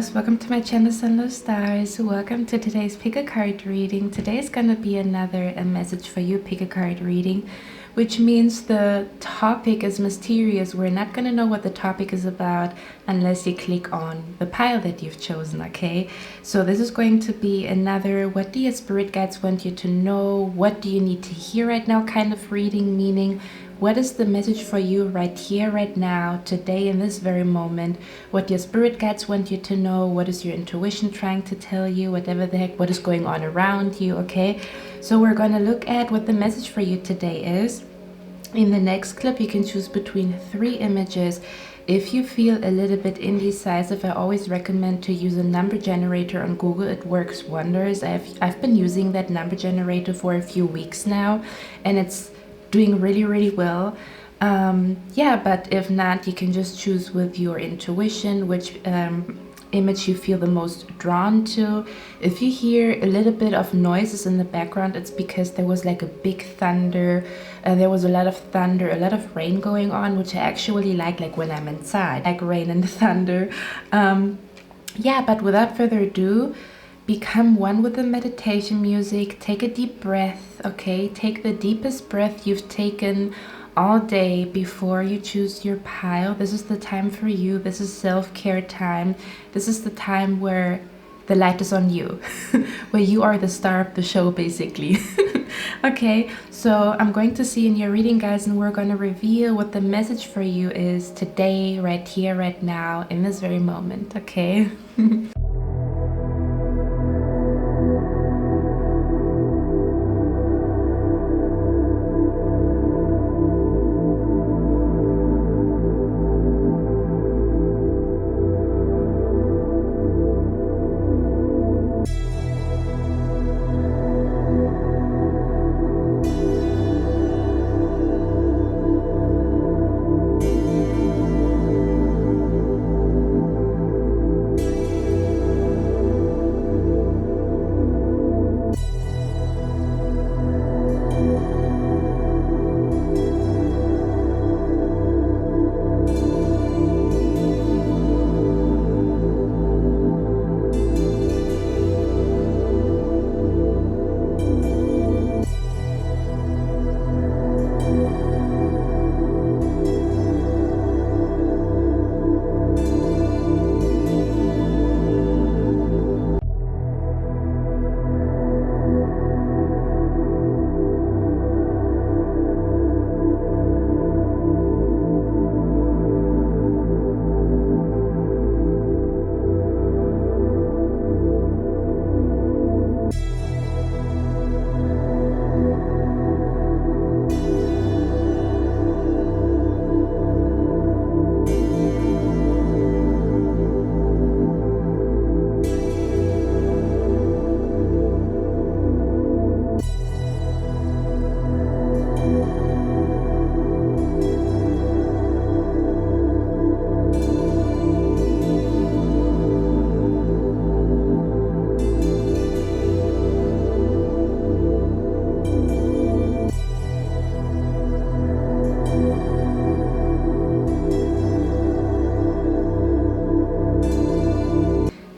loves, welcome to my channel Sun Love Stars. Welcome to today's pick a card reading. Today is gonna be another message for you pick a card reading, which means the topic is mysterious. We're not gonna know what the topic is about unless you click on the pile that you've chosen, okay? So this is going to be another what do your spirit guides want you to know, what do you need to hear right now kind of reading, meaning what is the message for you right here, right now, today, in this very moment? What your spirit guides want you to know? What is your intuition trying to tell you? Whatever the heck, what is going on around you, okay? So we're going to look at what the message for you today is. In the next clip, you can choose between 3 images. If you feel a little bit indecisive, I always recommend to use a number generator on Google. It works wonders. I've been using that number generator for a few weeks now, and it's doing really well. Yeah, but if not, you can just choose with your intuition which image you feel the most drawn to. If you hear a little bit of noises in the background, it's because there was like a big thunder. There was a lot of thunder, a lot of rain going on, which I actually like when I'm inside, like rain and thunder. Yeah, but without further ado, become one with the meditation music. Take a deep breath, okay? Take the deepest breath you've taken all day before you choose your pile. This is the time for you. This is self-care time. This is the time where the light is on you, where you are the star of the show, basically. Okay, so I'm going to see in your reading, guys, and we're going to reveal what the message for you is today, right here, right now, in this very moment, okay?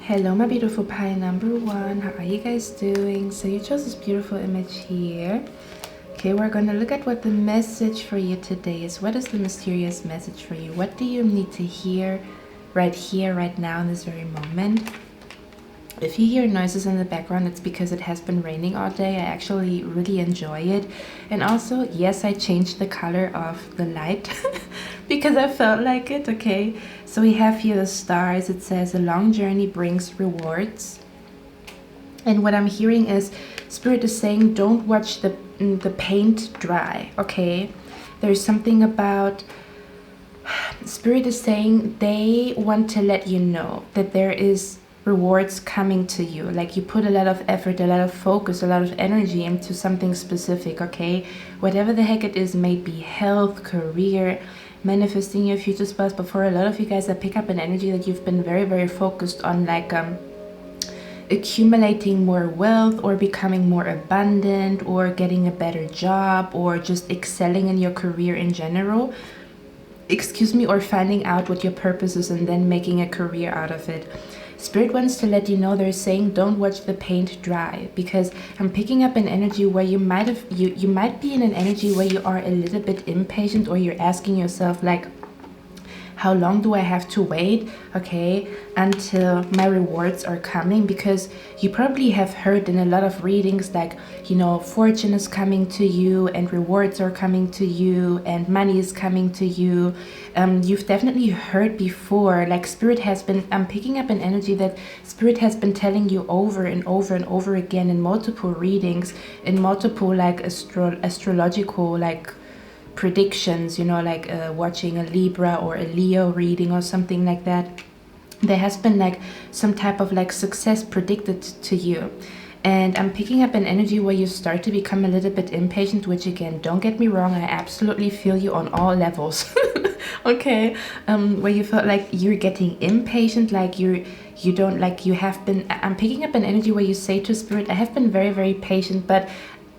Hello my beautiful pile number 1, how are you guys doing? So you chose this beautiful image here. Okay, we're going to look at what the message for you today is. What is the mysterious message for you? What do you need to hear right here, right now, in this very moment? If you hear noises in the background, it's because it has been raining all day. I actually really enjoy it. And also, yes, I changed the color of the light because I felt like it, okay? So we have here the stars. It says, a long journey brings rewards. And what I'm hearing is, Spirit is saying, don't watch the paint dry, okay? There's something about, Spirit is saying they want to let you know that there is rewards coming to you. Like you put a lot of effort, a lot of focus, a lot of energy into something specific, okay? Whatever the heck it is, maybe health, career, manifesting your future spouse. But for a lot of you guys, I pick up an energy that you've been very focused on, like accumulating more wealth or becoming more abundant or getting a better job or just excelling in your career in general. Excuse me, or finding out what your purpose is and then making a career out of it. Spirit wants to let you know, they're saying don't watch the paint dry, because I'm picking up an energy where you might be in an energy where you are a little bit impatient, or you're asking yourself like, how long do I have to wait, okay, until my rewards are coming? Because you probably have heard in a lot of readings like, you know, fortune is coming to you and rewards are coming to you and money is coming to you. You've definitely heard before, like Spirit has been, I'm picking up an energy that Spirit has been telling you over and over and over again in multiple readings, in multiple like astrological like predictions, you know, like watching a Libra or a Leo reading or something like that. There has been like some type of like success predicted to you, and I'm picking up an energy where you start to become a little bit impatient, which again, don't get me wrong, I absolutely feel you on all levels. Okay, where you feel like you're getting impatient, like you don't like, you have been, I'm picking up an energy where you say to Spirit, I have been very, very patient, but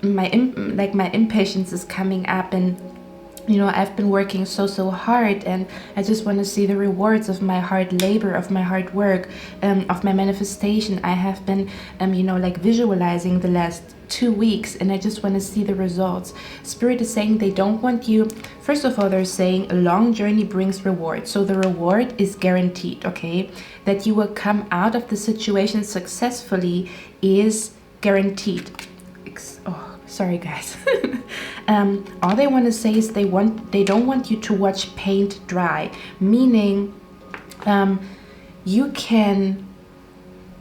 my impatience is coming up, and you know, I've been working so hard, and I just want to see the rewards of my hard labor, of my hard work, of my manifestation. I have been, you know, like visualizing the last 2 weeks, and I just want to see the results. Spirit is saying they don't want you. First of all, they're saying a long journey brings reward. So the reward is guaranteed, okay? That you will come out of the situation successfully is guaranteed. Oh, sorry guys. All they want to say is they don't want you to watch paint dry, meaning you can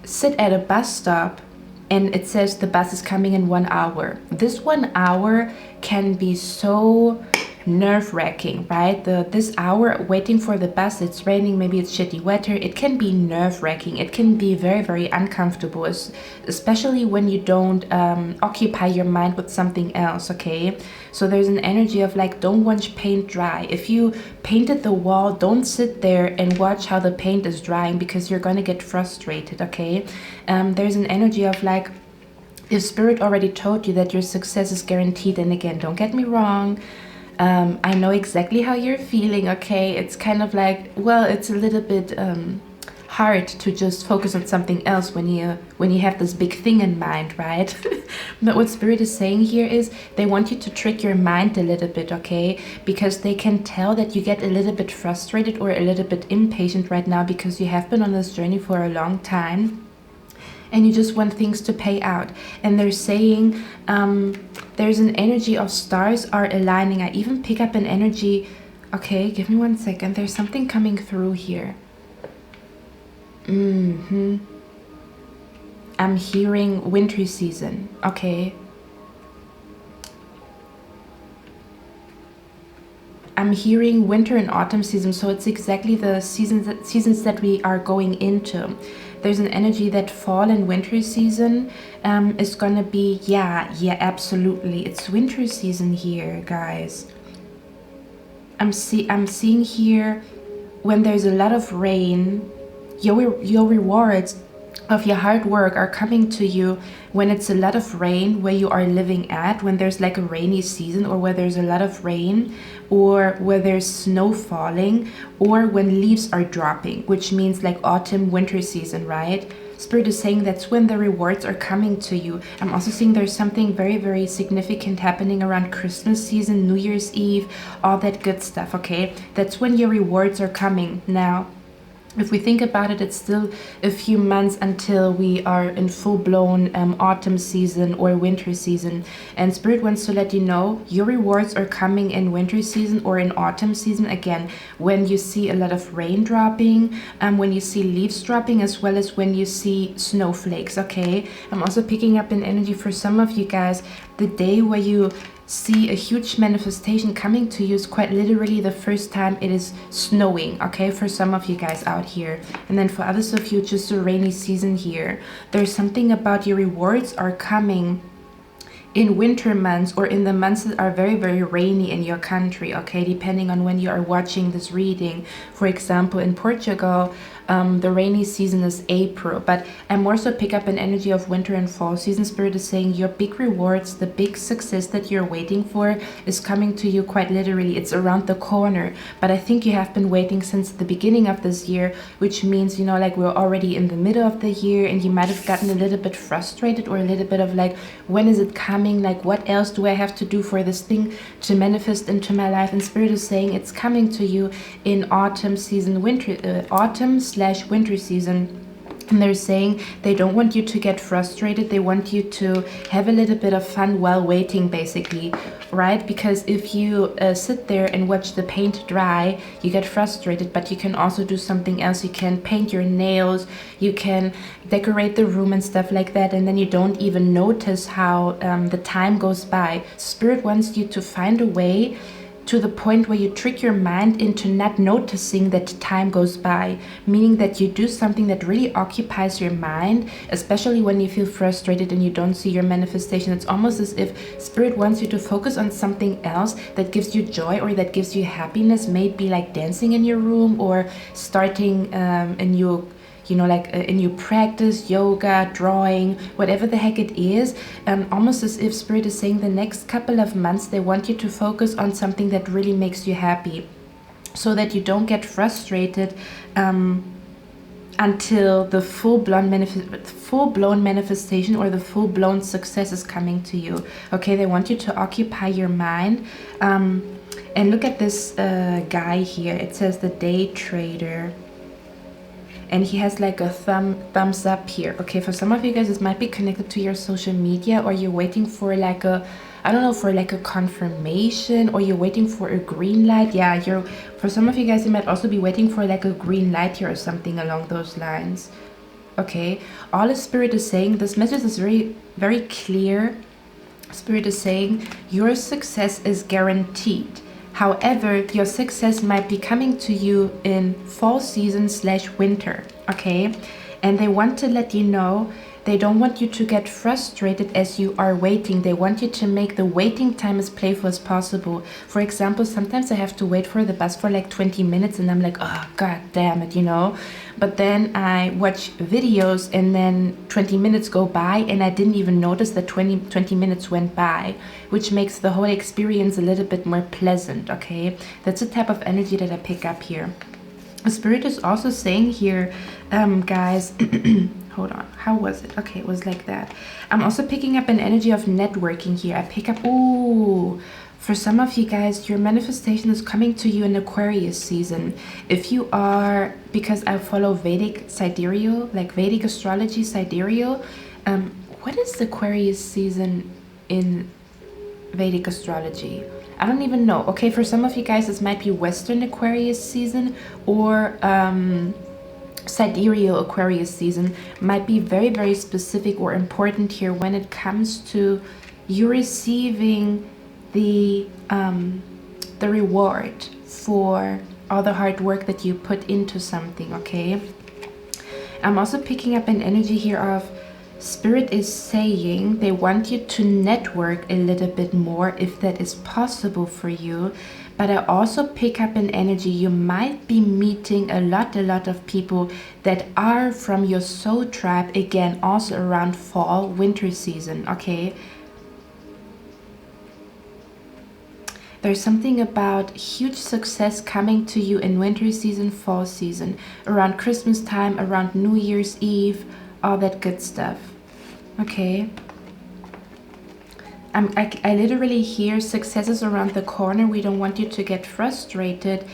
sit at a bus stop and it says the bus is coming in 1 hour. This 1 hour can be so nerve-wracking, right? This hour waiting for the bus, it's raining, maybe it's shitty weather, it can be nerve-wracking, it can be very, very uncomfortable, especially when you don't occupy your mind with something else, okay? So there's an energy of like, don't watch paint dry. If you painted the wall, don't sit there and watch how the paint is drying, because you're gonna get frustrated, okay? There's an energy of like, if Spirit already told you that your success is guaranteed, and again, don't get me wrong, I know exactly how you're feeling, okay? It's kind of like, well, it's a little bit hard to just focus on something else when you have this big thing in mind, right? But what Spirit is saying here is they want you to trick your mind a little bit, okay? Because they can tell that you get a little bit frustrated or a little bit impatient right now, because you have been on this journey for a long time and you just want things to pay out. And they're saying there's an energy of stars are aligning. I even pick up an energy. Okay, give me 1 second. There's something coming through here. I'm hearing winter season. Okay. I'm hearing winter and autumn season, so it's exactly the seasons that we are going into. There's an energy that fall and winter season is gonna be, yeah, absolutely. It's winter season here, guys. I'm seeing here when there's a lot of rain, your rewards of your hard work are coming to you when it's a lot of rain where you are living at, when there's like a rainy season, or where there's a lot of rain, or where there's snow falling, or when leaves are dropping, which means like autumn, winter season, right? Spirit is saying that's when the rewards are coming to you. I'm also seeing there's something very, very significant happening around Christmas season, New Year's Eve, all that good stuff, okay? That's when your rewards are coming. Now, if we think about it, it's still a few months until we are in full-blown autumn season or winter season. And Spirit wants to let you know your rewards are coming in winter season or in autumn season. Again, when you see a lot of rain dropping, when you see leaves dropping, as well as when you see snowflakes, okay? I'm also picking up an energy for some of you guys. The day where you see a huge manifestation coming to you is quite literally the first time it is snowing, okay, for some of you guys out here. And then for others of you, just a rainy season here. There's something about your rewards are coming in winter months, or in the months that are very, very rainy in your country, okay, depending on when you are watching this reading. For example, in Portugal, the rainy season is April, but I more so pick up an energy of winter and fall season. Spirit is saying your big rewards, the big success that you're waiting for is coming to you quite literally. It's around the corner, but I think you have been waiting since the beginning of this year, which means, you know, like we're already in the middle of the year and you might have gotten a little bit frustrated or a little bit of like, when is it coming? Like, what else do I have to do for this thing to manifest into my life? And Spirit is saying it's coming to you in autumn season, autumn/winter season. And they're saying they don't want you to get frustrated. They want you to have a little bit of fun while waiting, basically, right? Because if you sit there and watch the paint dry, you get frustrated, but you can also do something else. You can paint your nails, you can decorate the room and stuff like that, and then you don't even notice how the time goes by. Spirit wants you to find a way to the point where you trick your mind into not noticing that time goes by, meaning that you do something that really occupies your mind, especially when you feel frustrated and you don't see your manifestation. It's almost as if Spirit wants you to focus on something else that gives you joy or that gives you happiness, maybe like dancing in your room or starting a new, you know, like a new practice, yoga, drawing, whatever the heck it is. Almost as if Spirit is saying the next couple of months they want you to focus on something that really makes you happy, so that you don't get frustrated until the full-blown manifestation or the full-blown success is coming to you. Okay, they want you to occupy your mind. And look at this guy here. It says the day trader, and he has like a thumbs up here. Okay, for some of you guys, this might be connected to your social media, or you're waiting for like a, I don't know, for like a confirmation, or you're waiting for a green light. Yeah, for some of you guys, you might also be waiting for like a green light here or something along those lines. Okay, all the Spirit is saying, this message is very, very clear. Spirit is saying your success is guaranteed. However, your success might be coming to you in fall season/winter, okay? And they want to let you know, they don't want you to get frustrated as you are waiting. They want you to make the waiting time as playful as possible. For example, sometimes I have to wait for the bus for like 20 minutes and I'm like, oh, god damn it, you know? But then I watch videos and then 20 minutes go by and I didn't even notice that 20 minutes went by, which makes the whole experience a little bit more pleasant, okay? That's the type of energy that I pick up here. The Spirit is also saying here, guys, hold on, how was it? Okay, it was like that. I'm also picking up an energy of networking here. I pick up, ooh, for some of you guys, your manifestation is coming to you in Aquarius season. If you are, because I follow Vedic sidereal, like Vedic astrology sidereal, what is the Aquarius season in Vedic astrology? I don't even know. Okay, for some of you guys, this might be Western Aquarius season, or sidereal Aquarius season. Might be very, very specific or important here when it comes to you receiving the reward for all the hard work that you put into something, okay? I'm also picking up an energy here of Spirit is saying they want you to network a little bit more if that is possible for you. But I also pick up an energy, you might be meeting a lot of people that are from your soul tribe, again, also around fall, winter season, okay? There's something about huge success coming to you in winter season, fall season, around Christmas time, around New Year's Eve, all that good stuff. Okay. I literally hear successes around the corner. We don't want you to get frustrated.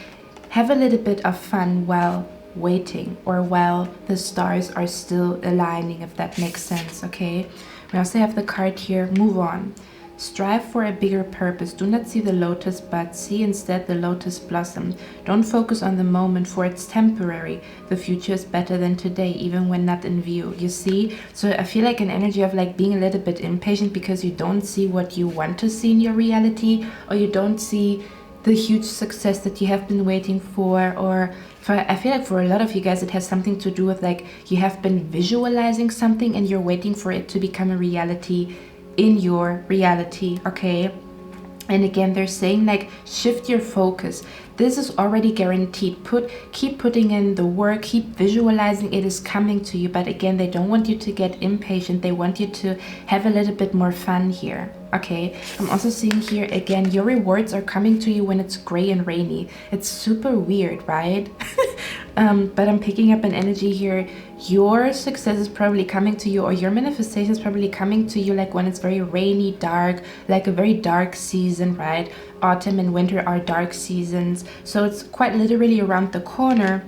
Have a little bit of fun while waiting, or while the stars are still aligning, if that makes sense, okay? We also have the card here, move on. Strive for a bigger purpose. Do not see the lotus, but see instead the lotus blossom. Don't focus on the moment, for it's temporary. The future is better than today, even when not in view. You see? So I feel like an energy of like being a little bit impatient because you don't see what you want to see in your reality, or you don't see the huge success that you have been waiting for, or I feel like for a lot of you guys it has something to do with like you have been visualizing something and you're waiting for it to become a reality in your reality, okay? And again, they're saying like shift your focus. This is already guaranteed. Keep putting in the work, keep visualizing it is coming to you. But again, they don't want you to get impatient. They want you to have a little bit more fun here. Okay, I'm also seeing here again, your rewards are coming to you when it's gray and rainy. It's super weird, right? But I'm picking up an energy here. Your success is probably coming to you, or your manifestation is probably coming to you like when it's very rainy, dark, like a very dark season, right? Autumn and winter are dark seasons, so it's quite literally around the corner.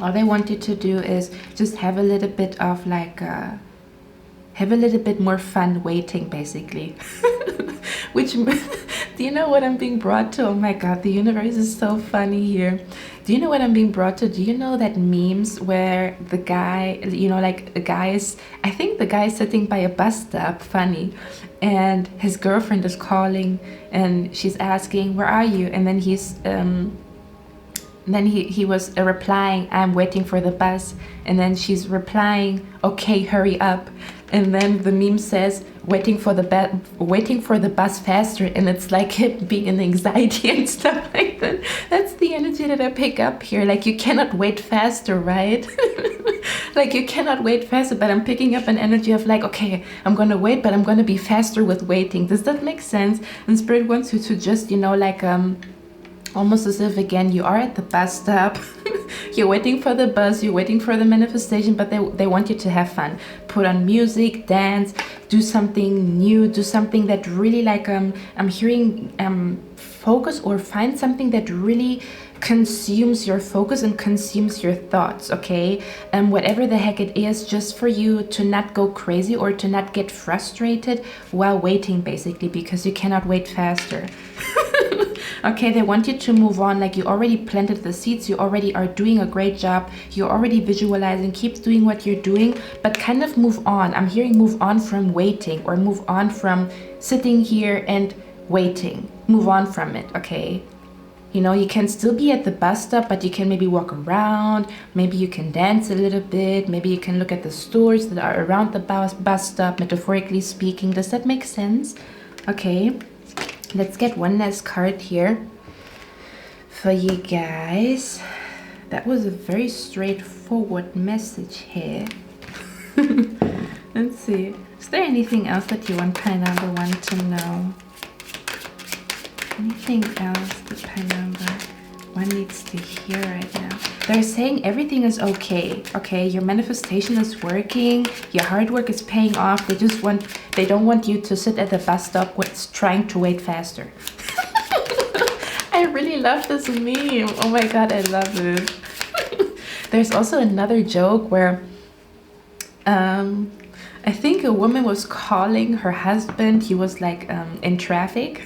All they want you to do is just have a little bit of like have a little bit more fun waiting, basically. Which, do you know what I'm being brought to? Oh my god, the universe is so funny here. Do you know what I'm being brought to? Do you know that memes where the guy, you know, like a guy is, I think the guy is sitting by a bus stop, funny, and his girlfriend is calling and she's asking, where are you? And then he was replying, I'm waiting for the bus. And then she's replying, okay, hurry up. And then the meme says, waiting for the bus faster. And it's like him being in anxiety and stuff like that. That's the energy that I pick up here. Like, you cannot wait faster, right? Like, you cannot wait faster, but I'm picking up an energy of like, okay, I'm gonna wait, but I'm gonna be faster with waiting. Does that make sense? And Spirit wants you to just, you know, like almost as if, again, you are at the bus stop. You're waiting for the bus, you're waiting for the manifestation, but they want you to have fun. Put on music, dance, do something new, do something that really, like, I'm hearing focus, or find something that really consumes your focus and consumes your thoughts, okay? Whatever the heck it is, just for you to not go crazy or to not get frustrated while waiting, basically, because you cannot wait faster. Okay, they want you to move on. Like, you already planted the seeds, you already are doing a great job, you're already visualizing, keep doing what you're doing, but kind of move on. I'm hearing move on from waiting, or move on from sitting here and waiting. Move on from it, okay? You know, you can still be at the bus stop, but you can maybe walk around, maybe you can dance a little bit, maybe you can look at the stores that are around the bus stop, metaphorically speaking. Does that make sense? Okay, let's get one last card here for you guys. That was a very straightforward message here. Let's see. Is there anything else that you want Pineapple want to know? Anything else that Pineapple one needs to hear right now? They're saying everything is okay. Okay, your manifestation is working, your hard work is paying off. They don't want you to sit at the bus stop trying to wait faster. I really love this meme. Oh my god, I love it. There's also another joke where I think a woman was calling her husband. He was like in traffic.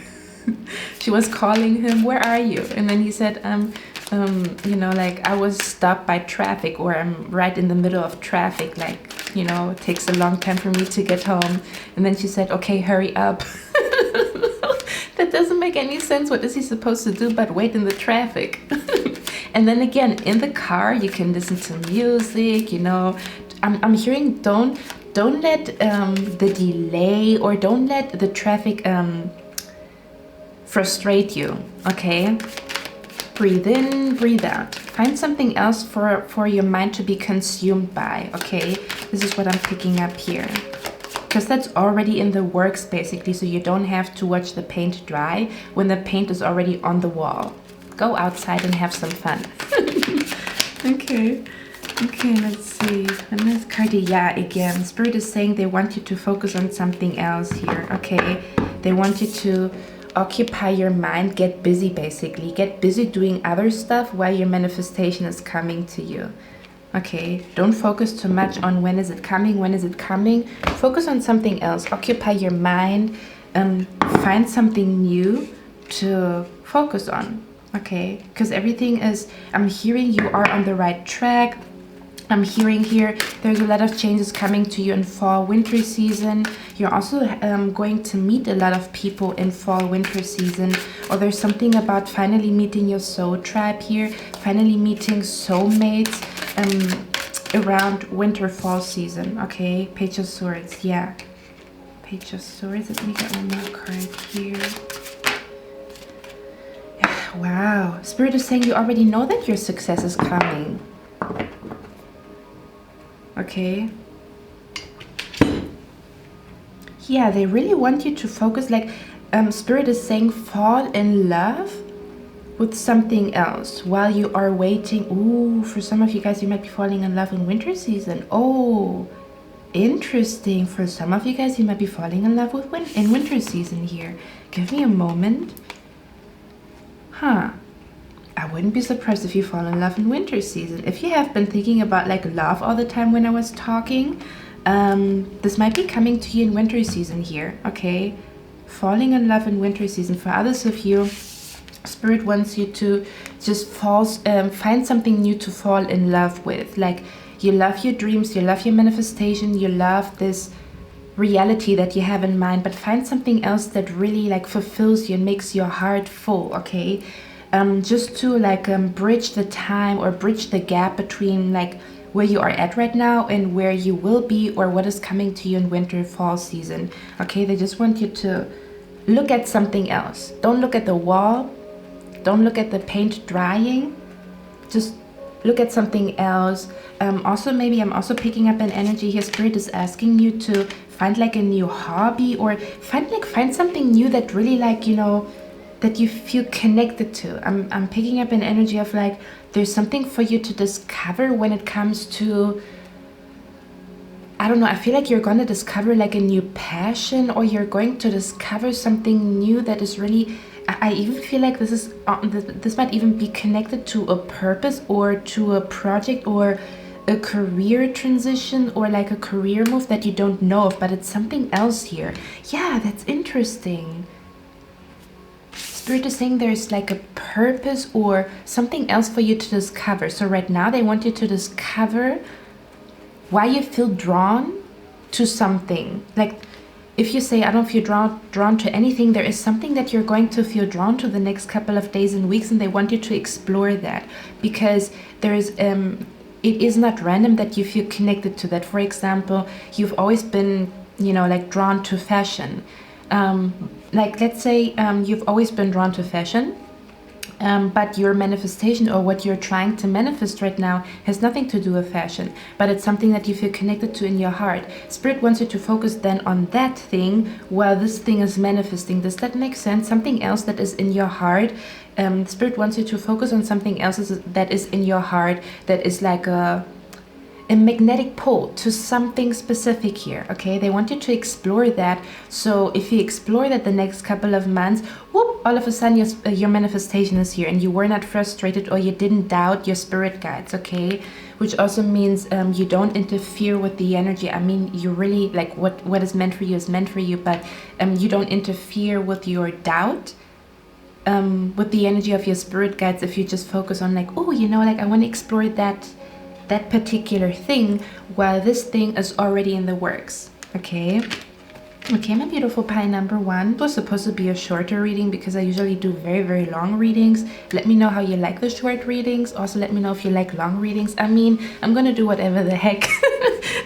She was calling him, where are you? And then he said, you know, like, I was stopped by traffic, or I'm right in the middle of traffic, like, you know, it takes a long time for me to get home. And then she said, okay, hurry up. That doesn't make any sense. What is he supposed to do but wait in the traffic? And then again, in the car, you can listen to music, you know. I'm hearing, don't let the delay, or don't let the traffic frustrate you, okay? Breathe in, breathe out. Find something else for your mind to be consumed by, okay? This is what I'm picking up here. Because that's already in the works, basically, so you don't have to watch the paint dry when the paint is already on the wall. Go outside and have some fun. Okay. Okay, let's see. And this card, yeah, again, Spirit is saying they want you to focus on something else here, okay? They want you to occupy your mind, get busy, basically. Get busy doing other stuff while your manifestation is coming to you. Okay, don't focus too much on when is it coming, when is it coming. Focus on something else. Occupy your mind, find something new to focus on, okay? Because everything is, I'm hearing you are on the right track. I'm hearing here there's a lot of changes coming to you in fall winter season. You're also going to meet a lot of people in fall winter season, or there's something about finally meeting your soul tribe here, finally meeting soulmates around winter fall season. Okay, Page of Swords, yeah, Page of Swords. Let me get one more card here. Spirit is saying you already know that your success is coming. Okay. Yeah, they really want you to focus, like Spirit is saying fall in love with something else while you are waiting. Ooh, for some of you guys, you might be falling in love in winter season. Oh, interesting. For some of you guys, you might be falling in love with in winter season here. Give me a moment. Huh. I wouldn't be surprised if you fall in love in winter season. If you have been thinking about like love all the time when I was talking, this might be coming to you in winter season here, okay? Falling in love in winter season. For others of you, Spirit wants you to just find something new to fall in love with. Like, you love your dreams, you love your manifestation, you love this reality that you have in mind, but find something else that really like fulfills you and makes your heart full, okay? Just to like bridge the time or bridge the gap between like where you are at right now and where you will be, or what is coming to you in winter, fall season, okay? They just want you to look at something else. Don't look at the wall. Don't look at the paint drying. Just look at something else. Also, maybe I'm also picking up an energy here. Spirit is asking you to find like a new hobby, or find something new that really like, you know, that you feel connected to. I'm picking up an energy of like, there's something for you to discover when it comes to, I don't know, I feel like you're going to discover like a new passion, or you're going to discover something new that is really, I even feel like this might even be connected to a purpose or to a project or a career transition or like a career move that you don't know of, but it's something else here. Yeah, that's interesting. Spirit is saying there's like a purpose or something else for you to discover. So right now they want you to discover why you feel drawn to something. Like, if you say, I don't feel drawn to anything, there is something that you're going to feel drawn to the next couple of days and weeks, and they want you to explore that, because there is it is not random that you feel connected to that. For example, you've always been, you know, like drawn to fashion. Like, let's say you've always been drawn to fashion, but your manifestation or what you're trying to manifest right now has nothing to do with fashion, but it's something that you feel connected to in your heart. Spirit wants you to focus then on that thing while this thing is manifesting. Does that make sense? Something else that is in your heart. Spirit wants you to focus on something else that is in your heart, that is like a magnetic pull to something specific here, okay? They want you to explore that. So if you explore that the next couple of months, whoop, all of a sudden your manifestation is here, and you were not frustrated or you didn't doubt your spirit guides, okay? Which also means you don't interfere with the energy. I mean, you really, like, what is meant for you is meant for you, but you don't interfere with your doubt, with the energy of your spirit guides, if you just focus on like, oh, you know, like, I want to explore that particular thing while this thing is already in the works, okay? Okay, my beautiful pie number one. It was supposed to be a shorter reading because I usually do very, very long readings. Let me know how you like the short readings. Also, let me know if you like long readings. I mean, I'm gonna do whatever the heck,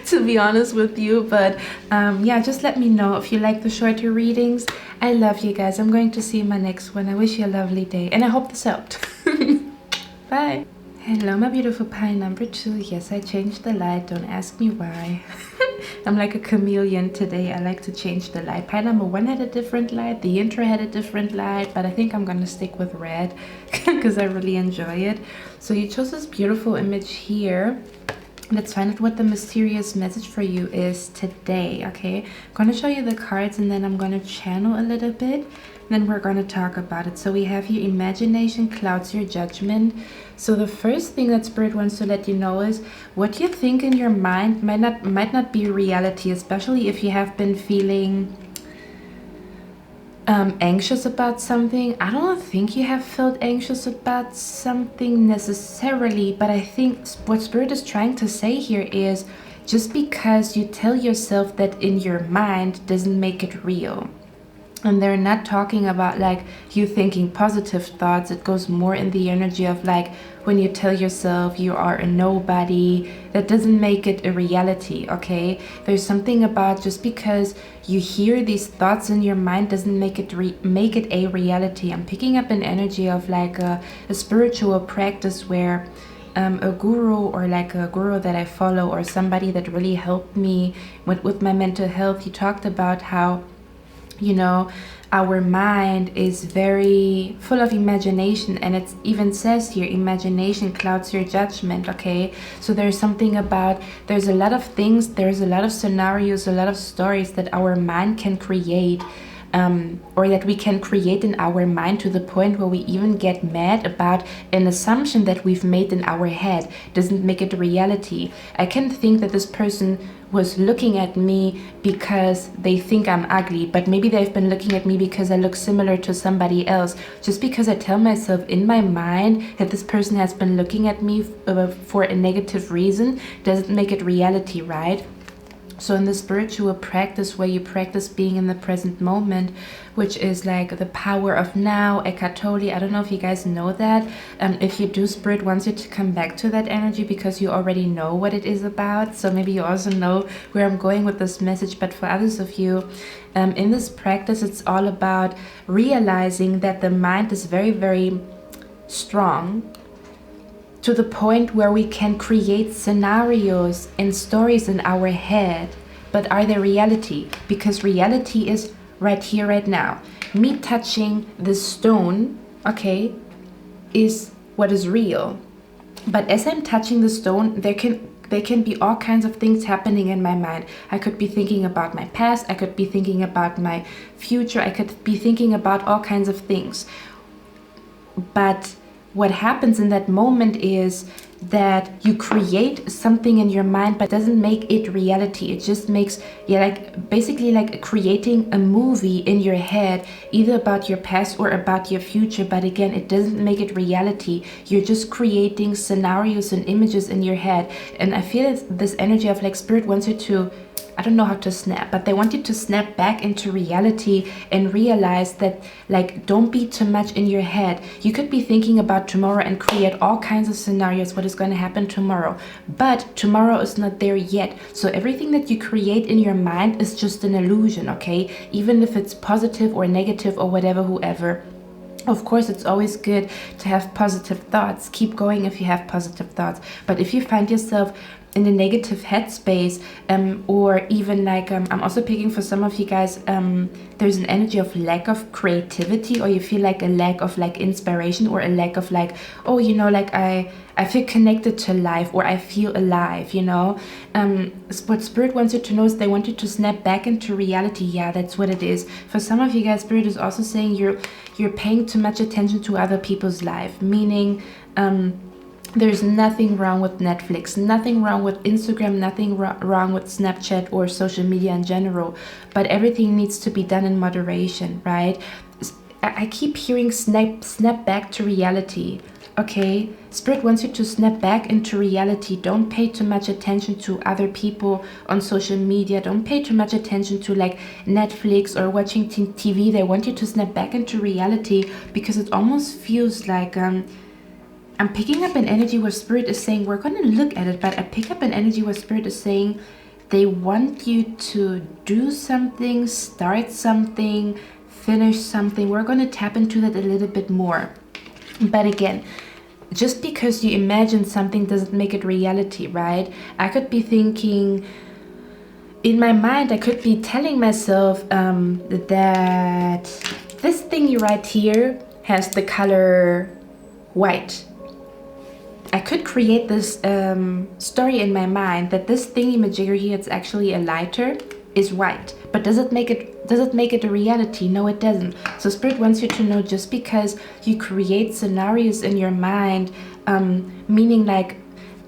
to be honest with you. But yeah, just let me know if you like the shorter readings. I love you guys. I'm going to see you in my next one. I wish you a lovely day, and I hope this helped. Bye. Hello, my beautiful pie number two. Yes, I changed the light. Don't ask me why. I'm like a chameleon today. I like to change the light. Pie number one had a different light. The intro had a different light, but I think I'm going to stick with red because I really enjoy it. So you chose this beautiful image here. Let's find out what the mysterious message for you is today, okay? I'm going to show you the cards, and then I'm going to channel a little bit. Then we're going to talk about it. So we have here, imagination clouds your judgment. So the first thing that Spirit wants to let you know is what you think in your mind might not be reality, especially if you have been feeling anxious about something. I don't think you have felt anxious about something necessarily, but I think what Spirit is trying to say here is just because you tell yourself that in your mind doesn't make it real. And they're not talking about like you thinking positive thoughts. It goes more in the energy of like when you tell yourself you are a nobody, that doesn't make it a reality, okay? There's something about just because you hear these thoughts in your mind doesn't make it a reality. I'm picking up an energy of like a spiritual practice where a guru, or like a guru that I follow, or somebody that really helped me with my mental health, he talked about how, you know, our mind is very full of imagination, and it even says here, imagination clouds your judgment, okay? So there's something about, there's a lot of things, there's a lot of scenarios, a lot of stories that our mind can create, or that we can create in our mind, to the point where we even get mad about an assumption that we've made in our head. Doesn't make it a reality. I can think that this person was looking at me because they think I'm ugly, but maybe they've been looking at me because I look similar to somebody else. Just because I tell myself in my mind that this person has been looking at me for a negative reason doesn't make it reality, right? So in the spiritual practice, where you practice being in the present moment, which is like the power of now, ℸ𝕖𝕨 𝕄𝕗. I don't know if you guys know that. If you do, Spirit wants you to come back to that energy because you already know what it is about. So maybe you also know where I'm going with this message. But for others of you, in this practice, it's all about realizing that the mind is very, very strong, to the point where we can create scenarios and stories in our head, but are they reality? Because reality is right here, right now. Me touching this stone, okay, is what is real. But as I'm touching the stone, there can be all kinds of things happening in my mind. I could be thinking about my past, I could be thinking about my future, I could be thinking about all kinds of things. But what happens in that moment is that you create something in your mind, but doesn't make it reality. It just makes, like basically like creating a movie in your head, either about your past or about your future. But again, it doesn't make it reality. You're just creating scenarios and images in your head. And I feel this energy of like Spirit wants you to, I don't know how to snap, but they want you to snap back into reality and realize that, like, don't be too much in your head. You could be thinking about tomorrow and create all kinds of scenarios, what is going to happen tomorrow. But tomorrow is not there yet. So everything that you create in your mind is just an illusion, okay? Even if it's positive or negative or whatever, whoever. Of course, it's always good to have positive thoughts. Keep going if you have positive thoughts. But if you find yourself in a negative headspace, or even like I'm also picking for some of you guys, there's an energy of lack of creativity, or you feel like a lack of like inspiration, or a lack of like, oh, you know, like I feel connected to life, or I feel alive, you know. What Spirit wants you to know is they want you to snap back into reality. Yeah, that's what it is. For some of you guys, Spirit is also saying you're paying too much attention to other people's life, meaning there's nothing wrong with Netflix, nothing wrong with Instagram, nothing wrong with Snapchat or social media in general, but everything needs to be done in moderation, right? I keep hearing snap back to reality, okay? Spirit wants you to snap back into reality. Don't pay too much attention to other people on social media. Don't pay too much attention to like Netflix or watching TV. They want you to snap back into reality, because it almost feels like I'm picking up an energy where Spirit is saying, we're going to look at it, but I pick up an energy where Spirit is saying they want you to do something, start something, finish something. We're going to tap into that a little bit more. But again, just because you imagine something doesn't make it reality, right? I could be thinking, in my mind, I could be telling myself that this thing right here has the color white. I could create this story in my mind that this thingy-majigger here, it's actually a lighter, is white. But does it make it a reality? No, it doesn't. So Spirit wants you to know, just because you create scenarios in your mind, meaning like,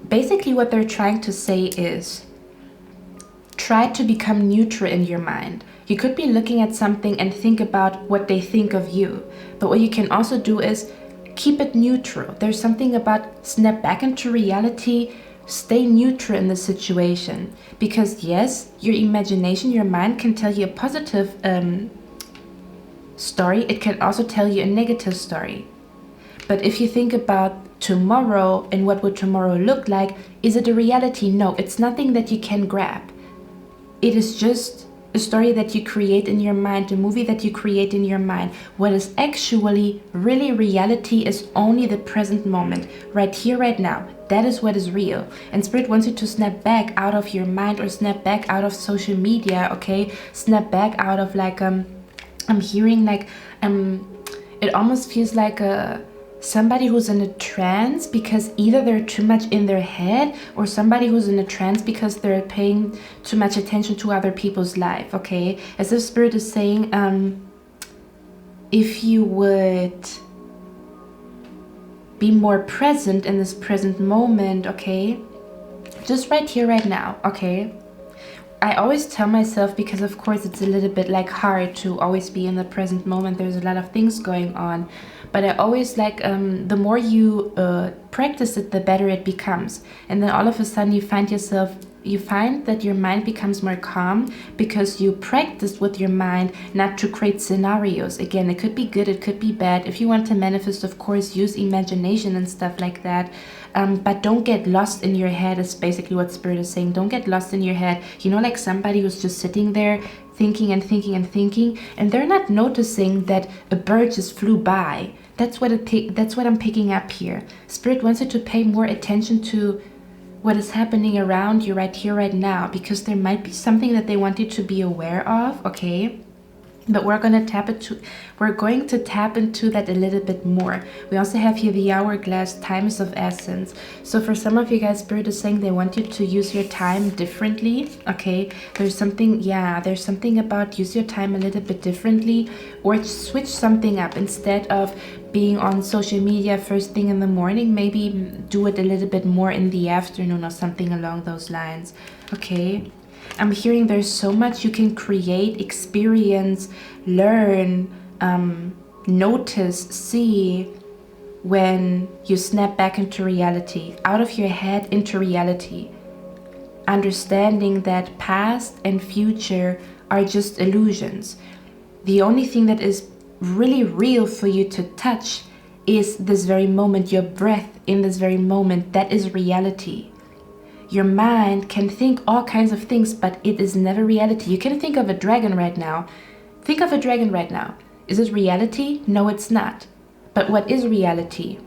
basically what they're trying to say is, try to become neutral in your mind. You could be looking at something and think about what they think of you. But what you can also do is keep it neutral. There's something about snap back into reality, stay neutral in the situation. Because yes, your imagination, your mind can tell you a positive story, it can also tell you a negative story. But if you think about tomorrow and what would tomorrow look like, is it a reality? No, it's nothing that you can grab. It is just a story that you create in your mind, a movie that you create in your mind. What is actually really reality is only the present moment, right here, right now. That is what is real. And Spirit wants you to snap back out of your mind, or snap back out of social media, okay? Snap back out of like, I'm hearing like, it almost feels like somebody who's in a trance because either they're too much in their head, or somebody who's in a trance because they're paying too much attention to other people's life, okay? As if Spirit is saying, if you would be more present in this present moment, okay? Just right here, right now, okay? I always tell myself, because of course it's a little bit like hard to always be in the present moment, there's a lot of things going on, but I always like, the more you practice it, the better it becomes. And then all of a sudden you find that your mind becomes more calm because you practice with your mind not to create scenarios. Again, it could be good, it could be bad. If you want to manifest, of course, use imagination and stuff like that. But don't get lost in your head is basically what Spirit is saying. Don't get lost in your head. You know, like somebody who's just sitting there thinking and thinking and thinking, and they're not noticing that a bird just flew by. That's what I'm picking up here. Spirit wants you to pay more attention to what is happening around you right here, right now, because there might be something that they want you to be aware of, okay? But we're going to tap into that a little bit more. We also have here the hourglass. Time is of essence. So for some of you guys, Spirit is saying they want you to use your time differently, okay? There's something about use your time a little bit differently, or switch something up. Instead of being on social media first thing in the morning, maybe do it a little bit more in the afternoon or something along those lines, okay? I'm hearing there's so much you can create, experience, learn, notice, see when you snap back into reality, out of your head into reality. Understanding that past and future are just illusions. The only thing that is really real for you to touch is this very moment, your breath in this very moment. That is reality. Your mind can think all kinds of things, but it is never reality. You can think of a dragon right now. Think of a dragon right now. Is it reality? No, it's not. But what is reality?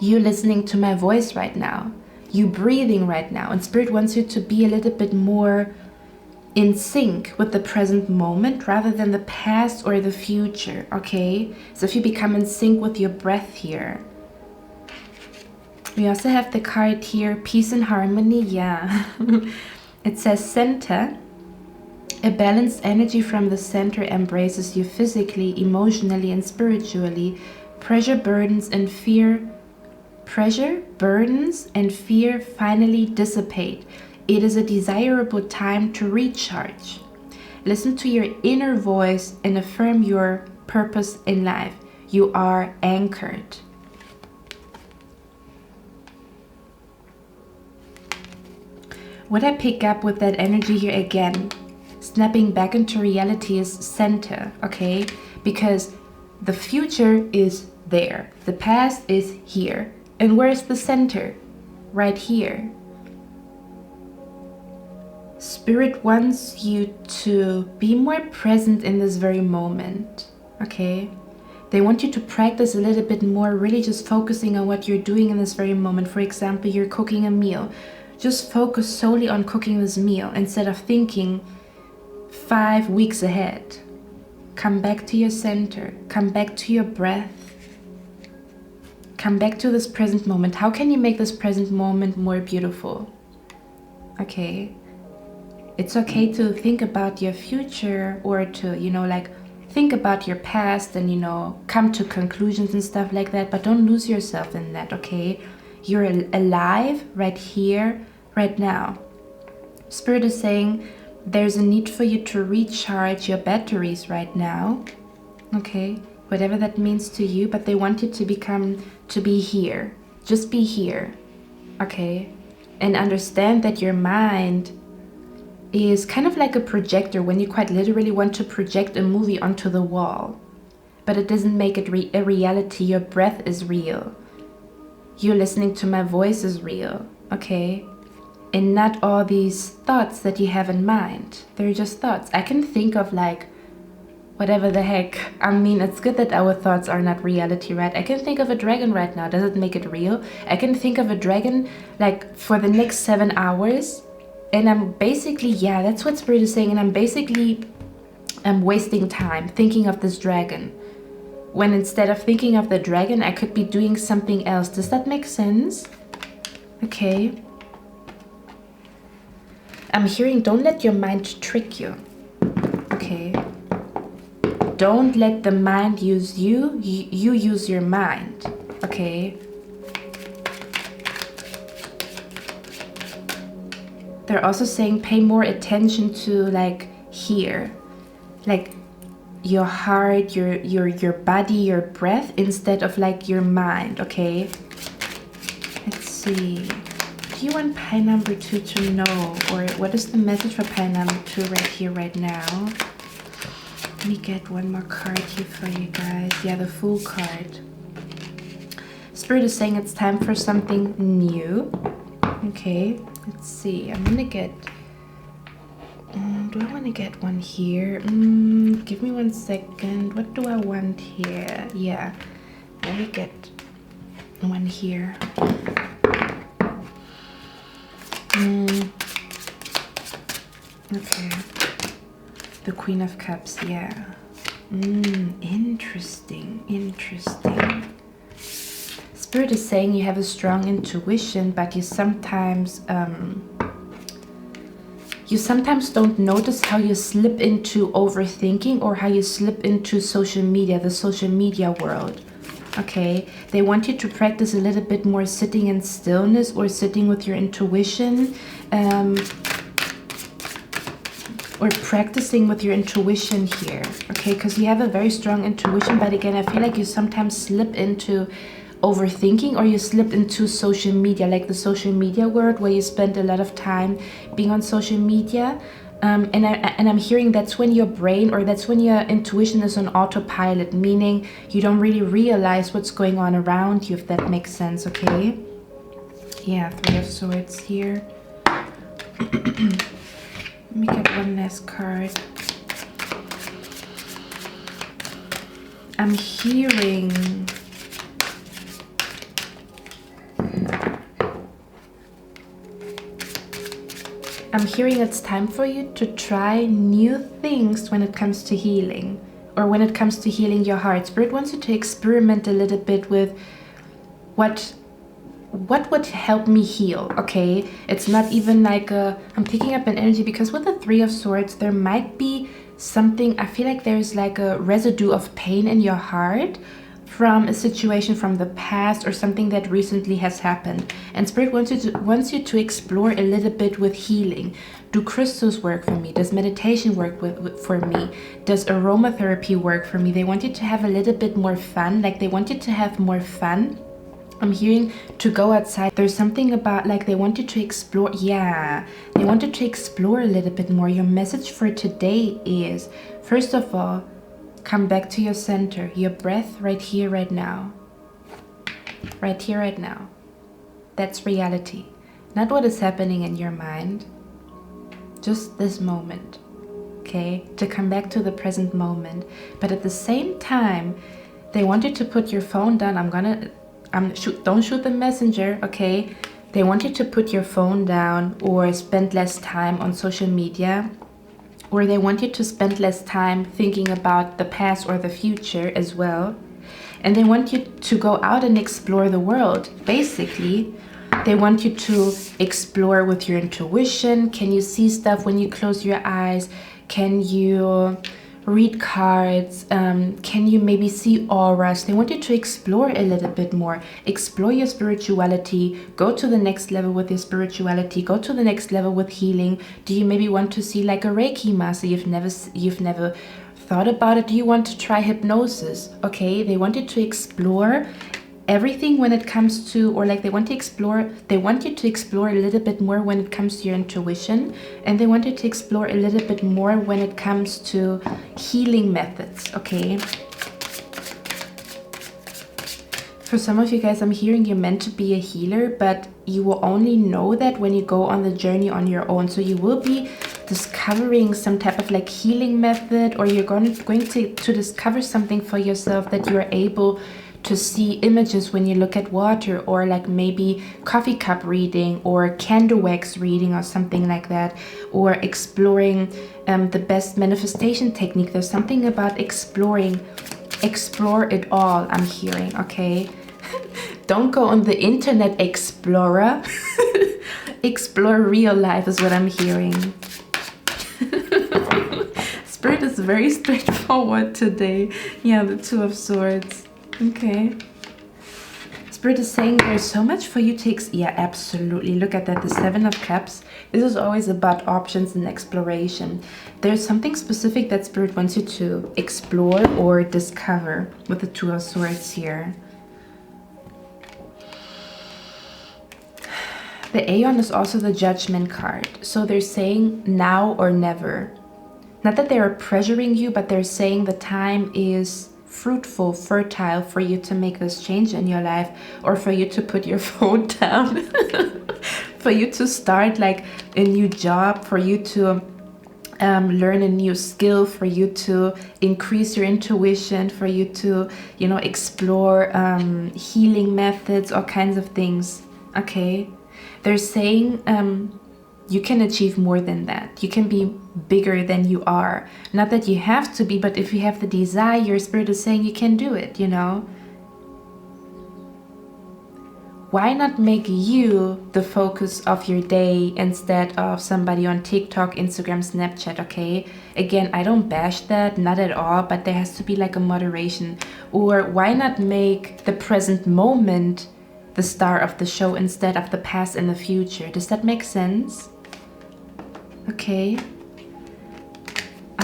You listening to my voice right now. You breathing right now. And Spirit wants you to be a little bit more in sync with the present moment rather than the past or the future, okay? So if you become in sync with your breath here. We also have the card here, peace and harmony, yeah. It says center. A balanced energy from the center embraces you physically, emotionally, and spiritually. Pressure, burdens, and fear finally dissipate. It is a desirable time to recharge. Listen to your inner voice and affirm your purpose in life. You are anchored. What I pick up with that energy here again, snapping back into reality, is center, okay? Because the future is there. The past is here. And where's the center? Right here. Spirit wants you to be more present in this very moment, okay? They want you to practice a little bit more, really just focusing on what you're doing in this very moment. For example, you're cooking a meal. Just focus solely on cooking this meal instead of thinking 5 weeks ahead. Come back to your center. Come back to your breath. Come back to this present moment. How can you make this present moment more beautiful? Okay. It's okay to think about your future, or to, like think about your past and, come to conclusions and stuff like that. But don't lose yourself in that, okay? You're alive right here, right now. Spirit is saying there's a need for you to recharge your batteries right now. Okay, whatever that means to you, but they want you to be here. Just be here. Okay, and understand that your mind is kind of like a projector when you quite literally want to project a movie onto the wall. but it doesn't make it a reality. Your breath is real. You listening to my voice is real, okay? And not all these thoughts that you have in mind. They're just thoughts. I can think of like whatever the heck. I mean, it's good that our thoughts are not reality, right? I can think of a dragon right now. Does it make it real? I can think of a dragon like for the next 7 hours, and I'm basically, yeah, that's what Spirit is saying, and I'm wasting time thinking of this dragon, when instead of thinking of the dragon, I could be doing something else. Does that make sense? Okay. I'm hearing, don't let your mind trick you. Okay. Don't let the mind use you. You use your mind. Okay. They're also saying pay more attention to like here, like your heart, your body, your breath, instead of like your mind. Okay. Let's see. Do you want pile number 2 to know, or what is the message for pile number 2 right here, right now? Let me get one more card here for you guys. Yeah, the Fool card. Spirit is saying it's time for something new. Okay, let's see. I'm gonna get... do I want to get one here? Give me 1 second. What do I want here? Yeah, let me get one here. Okay. The Queen of Cups, yeah. Interesting, interesting. Spirit is saying you have a strong intuition, but you sometimes don't notice how you slip into overthinking, or how you slip into social media, the social media world. Okay, they want you to practice a little bit more sitting in stillness, or sitting with your intuition, or practicing with your intuition here, okay? Because you have a very strong intuition, but again, I feel like you sometimes slip into overthinking, or you slip into social media, like the social media world, where you spend a lot of time being on social media. And I'm hearing that's when your brain, or that's when your intuition is on autopilot, meaning you don't really realize what's going on around you, if that makes sense, okay? Yeah, 3 of Swords here. Let me get one last card. I'm hearing... it's time for you to try new things when it comes to healing, or when it comes to healing your heart. Spirit wants you to experiment a little bit with what would help me heal, okay? It's not even like I'm picking up an energy, because with the 3 of Swords, there might be something, I feel like there's like a residue of pain in your heart from a situation from the past, or something that recently has happened. And Spirit wants you to explore a little bit with healing. Do crystals work for me? Does meditation work for me? Does aromatherapy work for me? They want you to have a little bit more fun, like they want you to have more fun. I'm hearing to go outside. There's something about like they want you to explore. Yeah, they want you to explore a little bit more. Your message for today is, first of all, come back to your center, your breath right here, right now. Right here, right now. That's reality. Not what is happening in your mind. Just this moment. Okay? To come back to the present moment. But at the same time, they want you to put your phone down. Don't shoot the messenger, okay? They want you to put your phone down, or spend less time on social media, or they want you to spend less time thinking about the past or the future as well. And they want you to go out and explore the world. Basically, they want you to explore with your intuition. Can you see stuff when you close your eyes? Can you read cards? Can you maybe see auras? They want you to explore a little bit more. Explore your spirituality. Go to the next level with your spirituality. Go to the next level with healing. Do you maybe want to see like a Reiki master? You've never thought about it. Do you want to try hypnosis? Okay, they want you to explore everything when it comes to, or like they want you to explore a little bit more when it comes to your intuition, and they want you to explore a little bit more when it comes to healing methods, okay? For some of you guys, I'm hearing you're meant to be a healer, but you will only know that when you go on the journey on your own. So you will be discovering some type of like healing method, or you're going to discover something for yourself, that you're able to see images when you look at water, or like maybe coffee cup reading or candle wax reading or something like that, or exploring the best manifestation technique. There's something about exploring. Explore it all, I'm hearing, okay? Don't go on the internet explorer. Explore real life is what I'm hearing. Spirit is very straightforward today. Yeah, the Two of Swords. Okay. Spirit is saying there's so much for you to yeah, absolutely. Look at that, the Seven of Cups. This is always about options and exploration. There's something specific that Spirit wants you to explore or discover with the Two of Swords here. The Aeon is also the Judgment card. So they're saying now or never. Not that they're pressuring you, but they're saying the time is fruitful, fertile for you to make this change in your life, or for you to put your phone down, for you to start like a new job, for you to learn a new skill, for you to increase your intuition, for you to, you know, explore healing methods, all kinds of things. Okay, they're saying you can achieve more than that. You can be bigger than you are. Not that you have to be, but if you have the desire, your Spirit is saying you can do it, you know? Why not make you the focus of your day instead of somebody on TikTok, Instagram, Snapchat, okay? Again, I don't bash that, not at all, but there has to be like a moderation. Or why not make the present moment the star of the show instead of the past and the future? Does that make sense? Okay.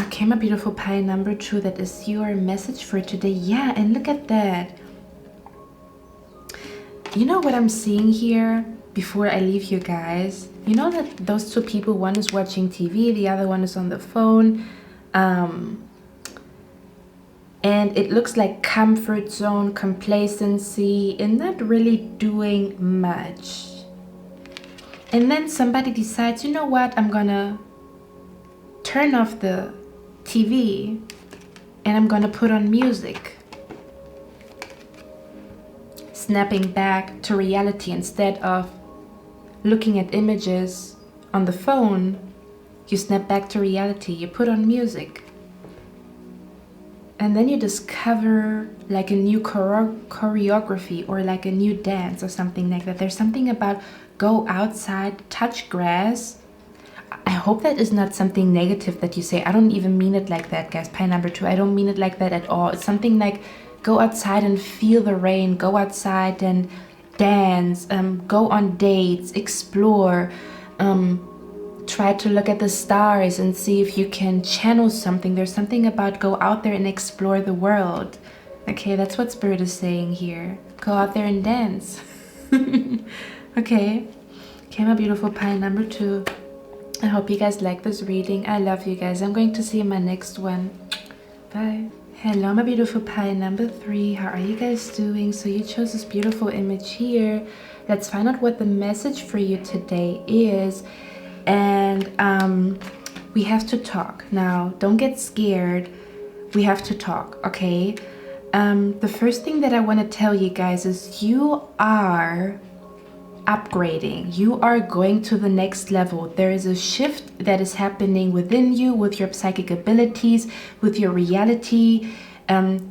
Okay, my beautiful pie number 2, that is your message for today. Yeah, and look at that. You know what I'm seeing here before I leave you guys? You know that those two people, one is watching TV, the other one is on the phone. And it looks like comfort zone, complacency, and not really doing much. And then somebody decides, you know what, I'm gonna turn off the TV and I'm gonna put on music. Snapping back to reality instead of looking at images on the phone. You snap back to reality, you put on music. And then you discover like a new choreography or like a new dance or something like that. There's something about go outside, touch grass. I hope that is not something negative that you say. I don't even mean it like that, guys. Pie number 2, I don't mean it like that at all. It's something like go outside and feel the rain. Go outside and dance. Go on dates, explore. Try to look at the stars and see if you can channel something. There's something about go out there and explore the world. Okay, that's what Spirit is saying here. Go out there and dance. Okay. Okay, my beautiful pie number 2. I hope you guys like this reading. I love you guys. I'm going to see you in my next one. Bye. Hello, my beautiful pie number 3. How are you guys doing? So you chose this beautiful image here. Let's find out what the message for you today is. And we have to talk. Now, don't get scared. We have to talk, okay? The first thing that I want to tell you guys is you are upgrading. You are going to the next level. There is a shift that is happening within you with your psychic abilities, with your reality,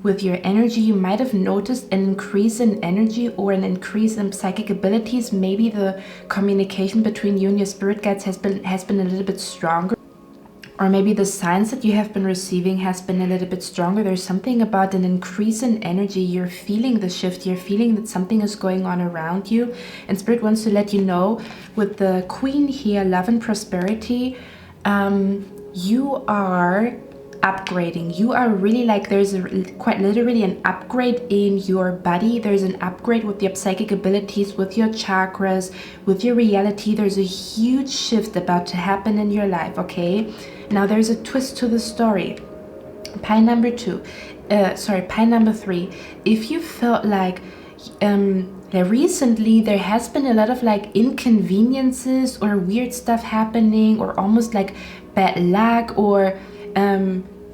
with your energy. You might have noticed an increase in energy or an increase in psychic abilities. Maybe the communication between you and your spirit guides has been a little bit stronger. Or maybe the signs that you have been receiving has been a little bit stronger. There's something about an increase in energy. You're feeling the shift. You're feeling that something is going on around you. And Spirit wants to let you know with the Queen here, love and prosperity, you are upgrading. You are really like, there's quite literally an upgrade in your body. There's an upgrade with your psychic abilities, with your chakras, with your reality. There's a huge shift about to happen in your life, okay? Now there's a twist to the story. Pie number 3. If you felt like recently there has been a lot of like inconveniences or weird stuff happening, or almost like bad luck, or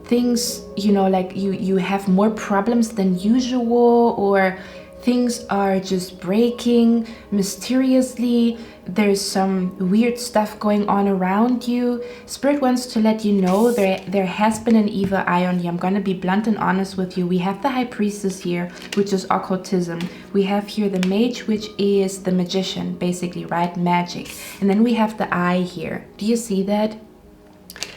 things, you know, like you have more problems than usual, or things are just breaking mysteriously. There's some weird stuff going on around you. Spirit wants to let you know there has been an evil eye on you. I'm going to be blunt and honest with you. We have the High Priestess here, which is occultism. We have here the Mage, which is the magician, basically, right? Magic. And then we have the eye here. Do you see that?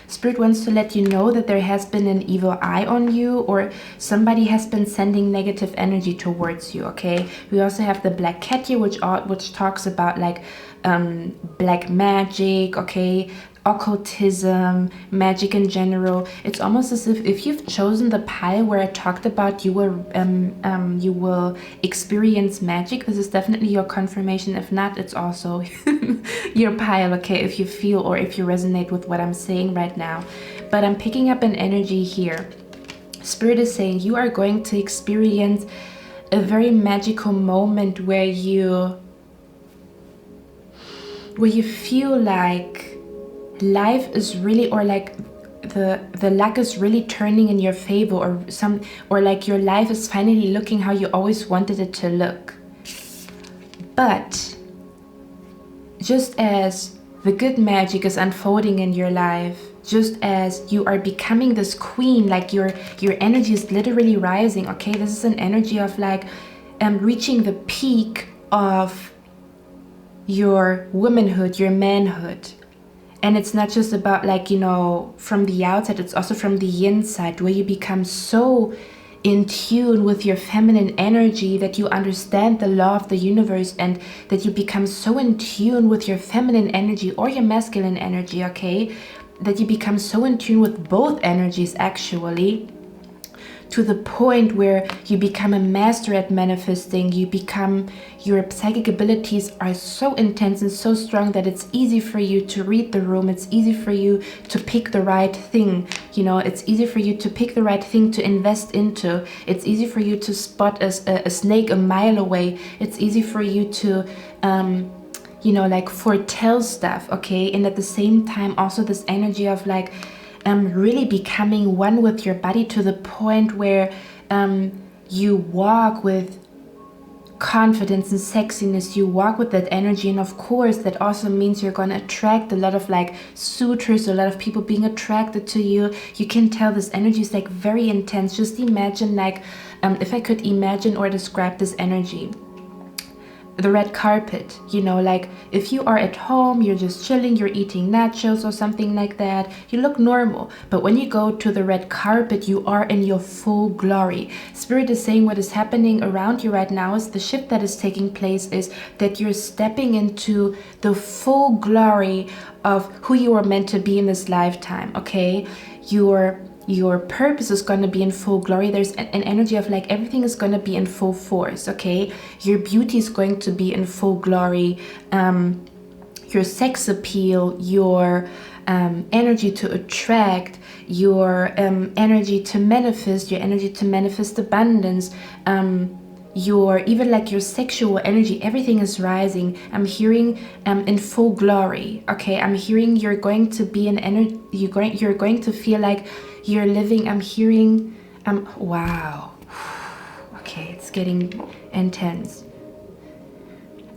Spirit wants to let you know that there has been an evil eye on you, or somebody has been sending negative energy towards you, okay? We also have the Black Cat here, which talks about like black magic, okay? Occultism, magic in general. It's almost as if you've chosen the pile where I talked about you will experience magic. This is definitely your confirmation. If not, it's also your pile, okay, if you feel or if you resonate with what I'm saying right now. But I'm picking up an energy here. Spirit is saying you are going to experience a very magical moment where you feel like life is really, or like the luck is really turning in your favor, or like your life is finally looking how you always wanted it to look. But just as the good magic is unfolding in your life, just as you are becoming this queen, like your energy is literally rising, okay? This is an energy of like reaching the peak of your womanhood, your manhood. And it's not just about like, you know, from the outside, it's also from the inside, where you become so in tune with your feminine energy that you understand the law of the universe, and that you become so in tune with your feminine energy or your masculine energy, okay? That you become so in tune with both energies actually, to the point where you become a master at manifesting. Your psychic abilities are so intense and so strong that it's easy for you to read the room. It's easy for you to pick the right thing. You know, it's easy for you to pick the right thing to invest into. It's easy for you to spot a snake a mile away. It's easy for you to, you know, like foretell stuff, okay? And at the same time, also this energy of like, really becoming one with your body, to the point where you walk with confidence and sexiness. You walk with that energy, and of course that also means you're going to attract a lot of like suitors, a lot of people being attracted to you. You can tell this energy is like very intense. Just imagine like if I could imagine or describe this energy, the red carpet, you know, like if you are at home, you're just chilling, you're eating nachos or something like that, you look normal. But when you go to the red carpet, you are in your full glory. Spirit is saying what is happening around you right now is the shift that is taking place is that you're stepping into the full glory of who you are meant to be in this lifetime, okay? Your purpose is going to be in full glory. There's an energy of like everything is going to be in full force, okay? Your beauty is going to be in full glory. Your sex appeal, your energy to attract, your energy to manifest abundance, your even like your sexual energy, everything is rising. I'm hearing in full glory, okay? I'm hearing you're going to be an energy, you're going to feel like you're living. I'm hearing wow, okay, it's getting intense.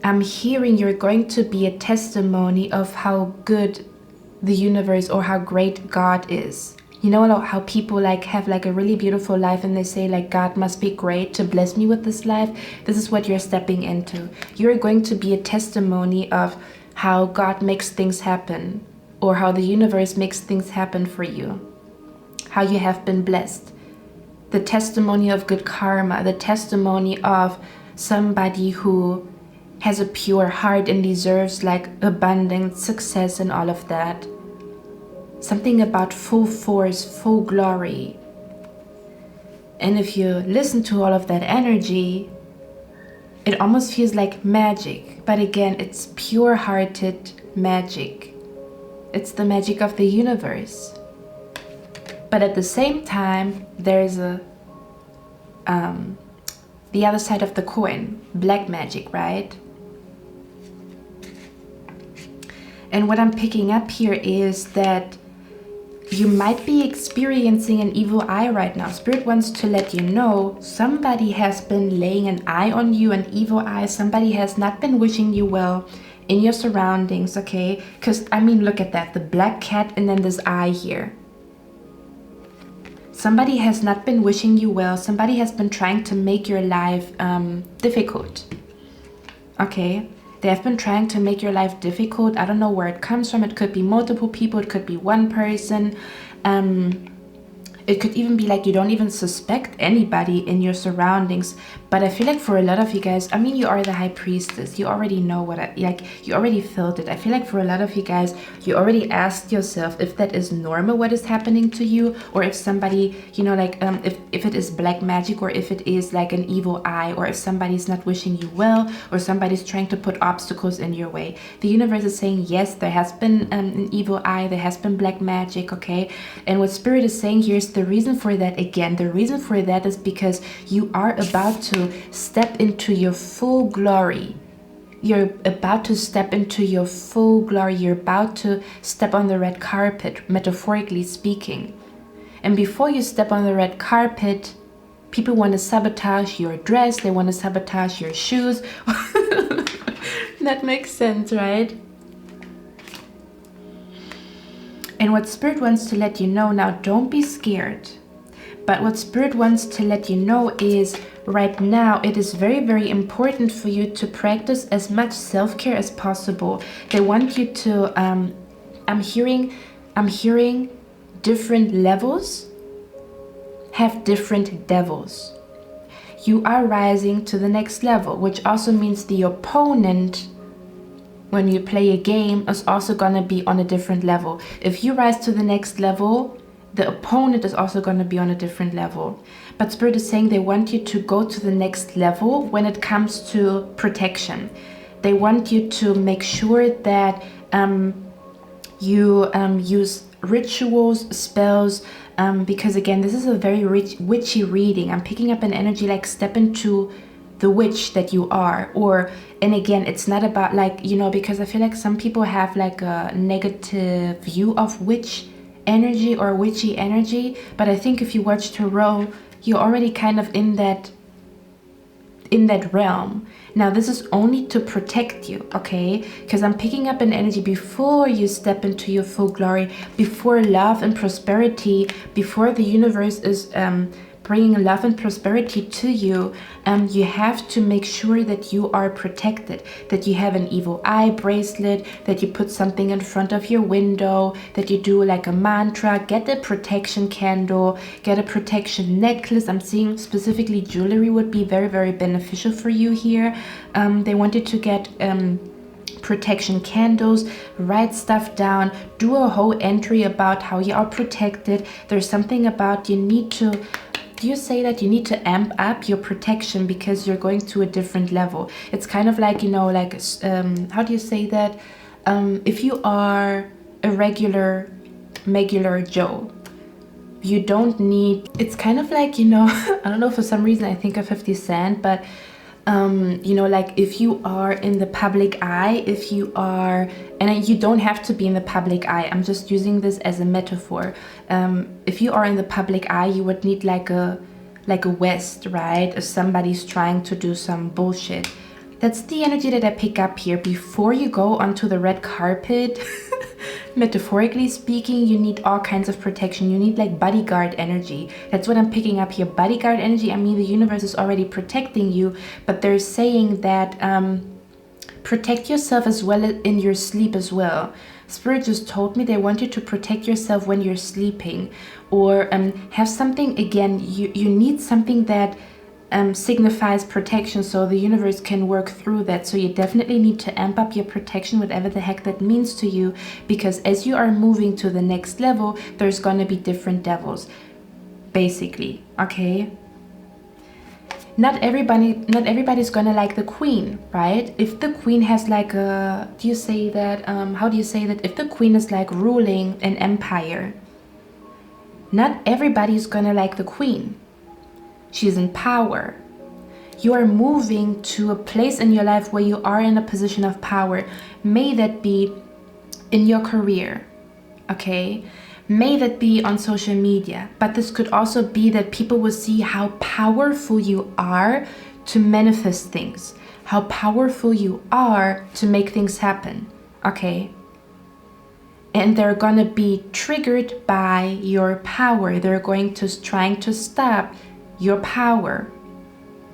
I'm hearing you're going to be a testimony of how good the universe or how great God is. You know how people like have like a really beautiful life and they say like God must be great to bless me with this life. This is what you're stepping into. You're going to be a testimony of how God makes things happen, or how the universe makes things happen for you, how you have been blessed. The testimony of good karma, the testimony of somebody who has a pure heart and deserves like abundance, success and all of that. Something about full force, full glory. And if you listen to all of that energy, it almost feels like magic. But again, it's pure-hearted magic. It's the magic of the universe. But at the same time, there's a the other side of the coin, black magic, right? And what I'm picking up here is that you might be experiencing an evil eye right now. Spirit wants to let you know somebody has been laying an eye on you, an evil eye. Somebody has not been wishing you well in your surroundings, okay? Because, I mean, look at that, the black cat and then this eye here. Somebody has not been wishing you well. Somebody has been trying to make your life difficult, okay? They have been trying to make your life difficult. I don't know where it comes from. It could be multiple people. It could be one person. It could even be like you don't even suspect anybody in your surroundings. But I feel like for a lot of you guys, I mean, you are the high priestess. You already know what, you already felt it. I feel like for a lot of you guys, you already asked yourself if that is normal, what is happening to you, or if somebody, you know, like if it is black magic, or if it is like an evil eye, or if somebody's not wishing you well, or somebody's trying to put obstacles in your way. The universe is saying, yes, there has been an evil eye, there has been black magic, okay? And what Spirit is saying here is the reason for that, again, the reason for that is because you are about to step into your full glory. You're about to step into your full glory. You're about to step on the red carpet, metaphorically speaking. And before you step on the red carpet, people want to sabotage your dress. They want to sabotage your shoes. That makes sense, right? And what Spirit wants to let you know now, don't be scared. But what Spirit wants to let you know is right now it is very, very important for you to practice as much self-care as possible. They want you to, I'm hearing different levels have different devils. You are rising to the next level, which also means the opponent, when you play a game, is also going to be on a different level. If you rise to the next level, the opponent is also going to be on a different level. But Spirit is saying they want you to go to the next level when it comes to protection. They want you to make sure that you use rituals, spells, because again, this is a very witchy reading. I'm picking up an energy like step into the witch that you are. Or, and again, it's not about like, you know, because I feel like some people have like a negative view of witch energy or witchy energy, but I think if you watch tarot, you're already kind of in that realm. Now this is only to protect you, okay? Because I'm picking up an energy before you step into your full glory, before love and prosperity, before the universe is bringing love and prosperity to you, you have to make sure that you are protected, that you have an evil eye bracelet, that you put something in front of your window, that you do like a mantra, get a protection candle, get a protection necklace. I'm seeing specifically jewelry would be very, very beneficial for you here. They wanted to get protection candles, write stuff down, do a whole entry about how you are protected. There's something about you need to, do you say that you need to amp up your protection because you're going to a different level? It's kind of like, you know, like, how do you say that? If you are a regular Joe, you don't need, it's kind of like, you know, I don't know, for some reason I think of 50 Cent, but you know, like if you are in the public eye, if you are, and you don't have to be in the public eye, I'm just using this as a metaphor. If you are in the public eye, you would need like a vest, right? If somebody's trying to do some bullshit. That's the energy that I pick up here. Before you go onto the red carpet, metaphorically speaking, you need all kinds of protection. You need like bodyguard energy. That's what I'm picking up here. Bodyguard energy. I mean, the universe is already protecting you, but they're saying that protect yourself as well in your sleep as well. Spirit just told me they want you to protect yourself when you're sleeping, or have something, again, you need something that signifies protection, so the universe can work through that. So you definitely need to amp up your protection, whatever the heck that means to you, because as you are moving to the next level, there's going to be different devils, basically, okay? Not everybody's gonna like the queen, right? If the queen has like a, do you say that, how do you say that? If the queen is like ruling an empire, not everybody's gonna like the queen. She's in power. you are moving to a place in your life where you are in a position of power. May that be in your career, okay? May that be on social media, but this could also be that people will see how powerful you are to manifest things, how powerful you are to make things happen, okay? And they're gonna be triggered by your power. They're going to trying to stop your power,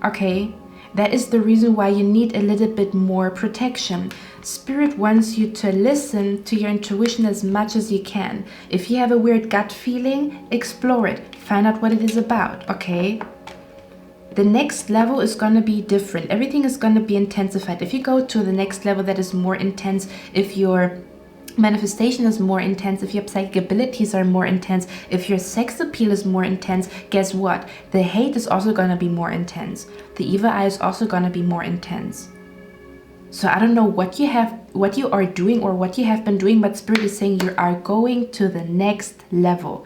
okay? That is the reason why you need a little bit more protection. Spirit wants you to listen to your intuition as much as you can. If you have a weird gut feeling, explore it. Find out what it is about, okay? The next level is going to be different. Everything is going to be intensified. If you go to the next level that is more intense, if your manifestation is more intense, if your psychic abilities are more intense, if your sex appeal is more intense, guess what? The hate is also going to be more intense. The evil eye is also going to be more intense. So I don't know what you are doing or what you have been doing, but Spirit is saying you are going to the next level.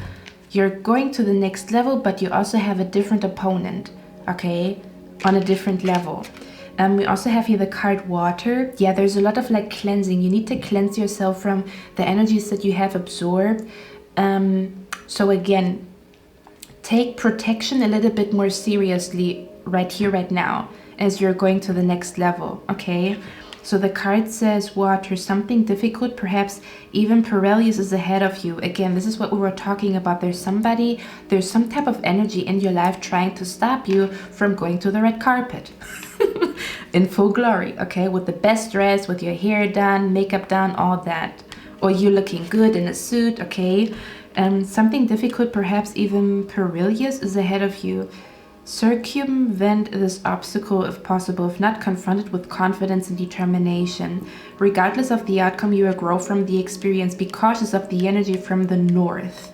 You're going to the next level, but you also have a different opponent, okay? On a different level. We also have here the card water. Yeah, there's a lot of like cleansing. You need to cleanse yourself from the energies that you have absorbed. So again, take protection a little bit more seriously right here, right now, as you're going to the next level, okay? So the card says water, something difficult, perhaps even perilous is ahead of you. Again, this is what we were talking about. There's some type of energy in your life trying to stop you from going to the red carpet in full glory, okay? With the best dress, with your hair done, makeup done, all that. Or you looking good in a suit, okay? Something difficult, perhaps even perilous is ahead of you. Circumvent this obstacle if possible, if not, confront it with confidence and determination. Regardless of the outcome, you will grow from the experience. Be cautious of the energy from the north.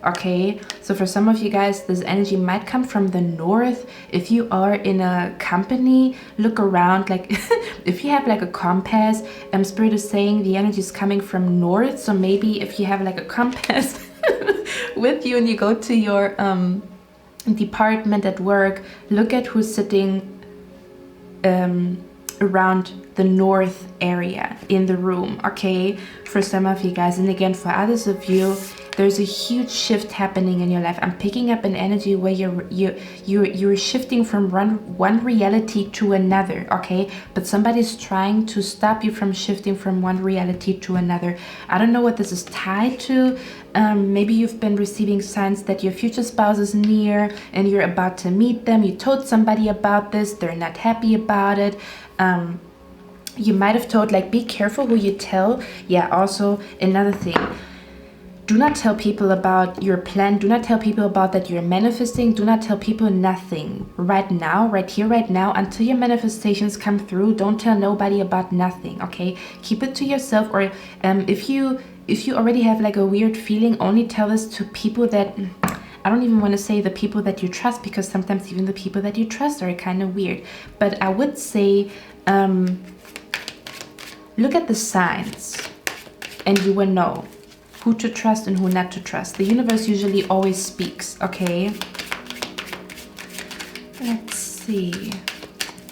Okay, so for some of you guys, this energy might come from the north. If you are in a company, look around. Like if you have like a compass, Spirit is saying the energy is coming from north. So maybe if you have like a compass with you and you go to your department at work, look at who's sitting around the north area in the room, okay? For some of you guys, and again for others of you, there's a huge shift happening in your life. I'm picking up an energy where you're shifting from one reality to another, okay? But somebody's trying to stop you from shifting from one reality to another. I don't know what this is tied to. Maybe you've been receiving signs that your future spouse is near and you're about to meet them. You told somebody about this, they're not happy about it. You might have told, like, be careful who you tell. Yeah, also another thing. Do not tell people about your plan. Do not tell people about that you're manifesting. Do not tell people nothing right now, right here, right now, until your manifestations come through. Don't tell nobody about nothing, okay? Keep it to yourself, or if you already have like a weird feeling, only tell this to people that, I don't even want to say the people that you trust, because sometimes even the people that you trust are kind of weird. But I would say, look at the signs and you will know who to trust and who not to trust. The universe usually always speaks, okay? Let's see.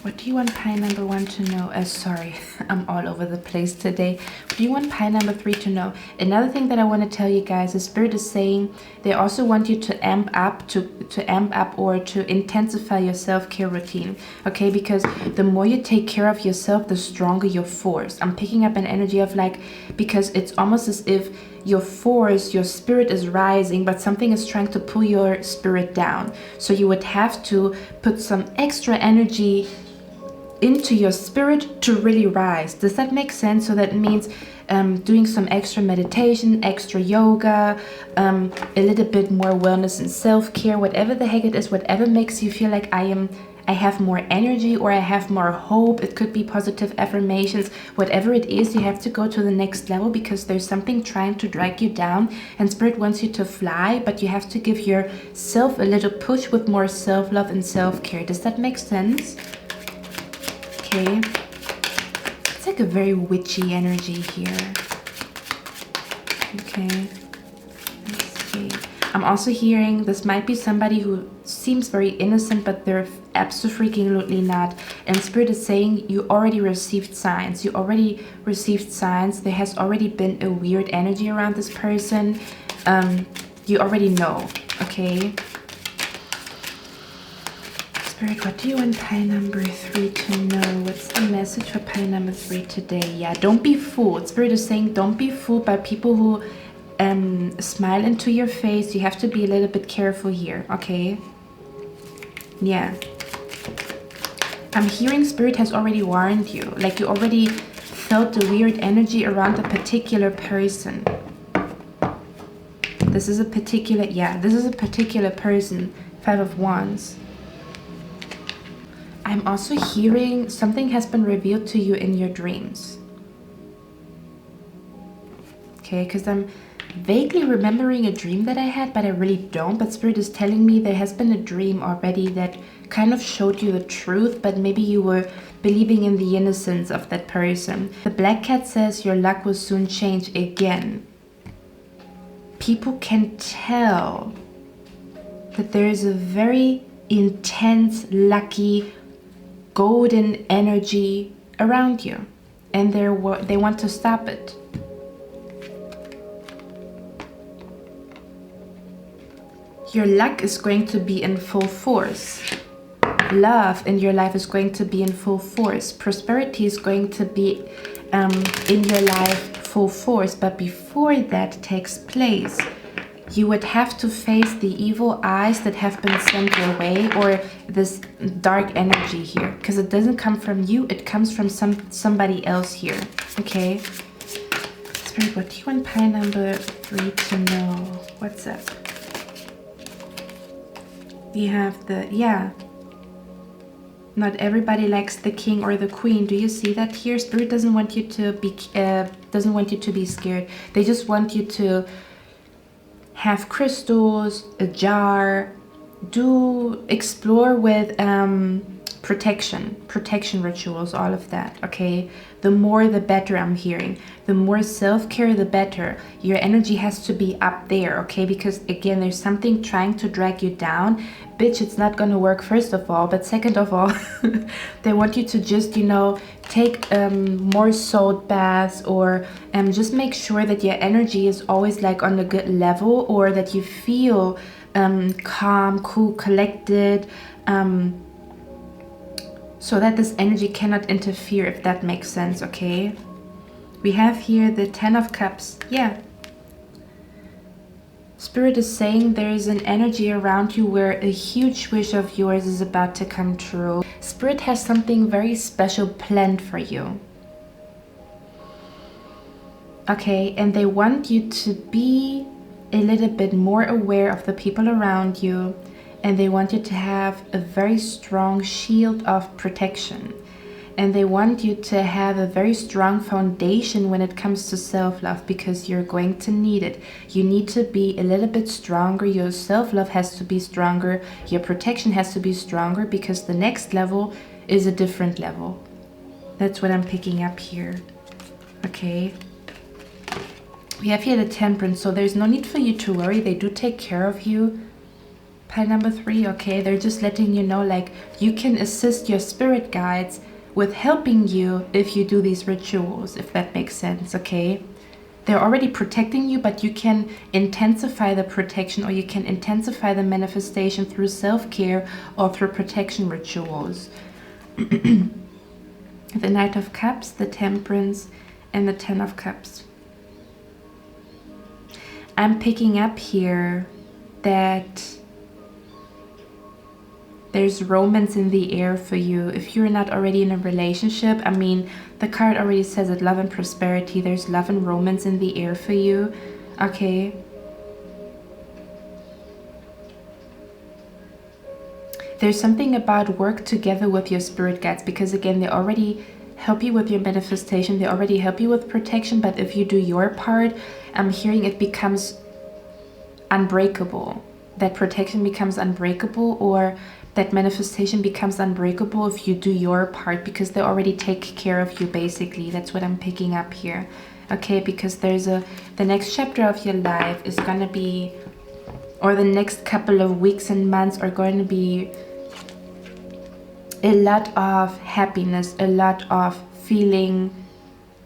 What do you want pie number 1 to know? Sorry, I'm all over the place today. What do you want pie number 3 to know? Another thing that I want to tell you guys, the Spirit is saying they also want you to amp up, or to intensify your self-care routine, okay? Because the more you take care of yourself, the stronger your force. I'm picking up an energy of like, because it's almost as if your force, your spirit is rising, but something is trying to pull your spirit down. So you would have to put some extra energy into your spirit to really rise. Does that make sense? So that means doing some extra meditation, extra yoga, a little bit more wellness and self-care, whatever the heck it is, whatever makes you feel like I have more energy, or I have more hope. It could be positive affirmations. Whatever it is, you have to go to the next level, because there's something trying to drag you down, and Spirit wants you to fly, but you have to give yourself a little push with more self-love and self-care. Does that make sense? Okay. It's like a very witchy energy here. Okay. Let's see. I'm also hearing this might be somebody who seems very innocent, but their Absolutely not. And Spirit is saying you already received signs. You already received signs. There has already been a weird energy around this person. You already know, okay? Spirit, what do you want pile number 3 to know? What's the message for pile number 3 today? Yeah, don't be fooled. Spirit is saying don't be fooled by people who smile into your face. You have to be a little bit careful here, okay? Yeah. I'm hearing Spirit has already warned you. Like you already felt the weird energy around a particular person. This is a particular, yeah, this is a particular person. 5 of Wands. I'm also hearing something has been revealed to you in your dreams. Okay, because I'm vaguely remembering a dream that I had, but I really don't. But Spirit is telling me there has been a dream already that kind of showed you the truth, but maybe you were believing in the innocence of that person. The Black Cat says your luck will soon change again. People can tell that there is a very intense, lucky, golden energy around you, and they want to stop it. Your luck is going to be in full force. Love in your life is going to be in full force. Prosperity is going to be in your life full force. But before that takes place, you would have to face the evil eyes that have been sent your way, or this dark energy here, because it doesn't come from you, it comes from somebody else here, okay? Spirit, what do you want pile number 3 to know? What's up? We have the, yeah. Not everybody likes the king or the queen. Do you see that here? Spirit doesn't want you to be scared. They just want you to have crystals, a jar, explore with protection rituals, all of that, okay? The more the better, I'm hearing. The more self-care, the better. Your energy has to be up there, okay? Because again, there's something trying to drag you down. Bitch, it's not gonna work, first of all, but second of all, they want you to just, you know, take more salt baths, or just make sure that your energy is always like on a good level, or that you feel calm, cool, collected, so that this energy cannot interfere, if that makes sense, okay? We have here the 10 of Cups. Yeah. Spirit is saying there is an energy around you where a huge wish of yours is about to come true. Spirit has something very special planned for you. Okay, and they want you to be a little bit more aware of the people around you, and they want you to have a very strong shield of protection. And they want you to have a very strong foundation when it comes to self-love, because you're going to need it. You need to be a little bit stronger. Your self-love has to be stronger. Your protection has to be stronger, because the next level is a different level. That's what I'm picking up here. Okay. We have here the Temperance, so there's no need for you to worry. They do take care of you. Pile number 3, okay. They're just letting you know, like, you can assist your spirit guides with helping you if you do these rituals, if that makes sense, okay? They're already protecting you, but you can intensify the protection, or you can intensify the manifestation through self-care or through protection rituals. The Knight of Cups, the Temperance, and the 10 of Cups. I'm picking up here that there's romance in the air for you. If you're not already in a relationship, I mean, the card already says it, love and prosperity. There's love and romance in the air for you, okay? There's something about work together with your spirit guides, because again, they already help you with your manifestation. They already help you with protection, but if you do your part, I'm hearing it becomes unbreakable. That protection becomes unbreakable, or that manifestation becomes unbreakable if you do your part, because they already take care of you, basically. That's what I'm picking up here, okay? Because there's the next chapter of your life is gonna be, or the next couple of weeks and months are going to be a lot of happiness, a lot of feeling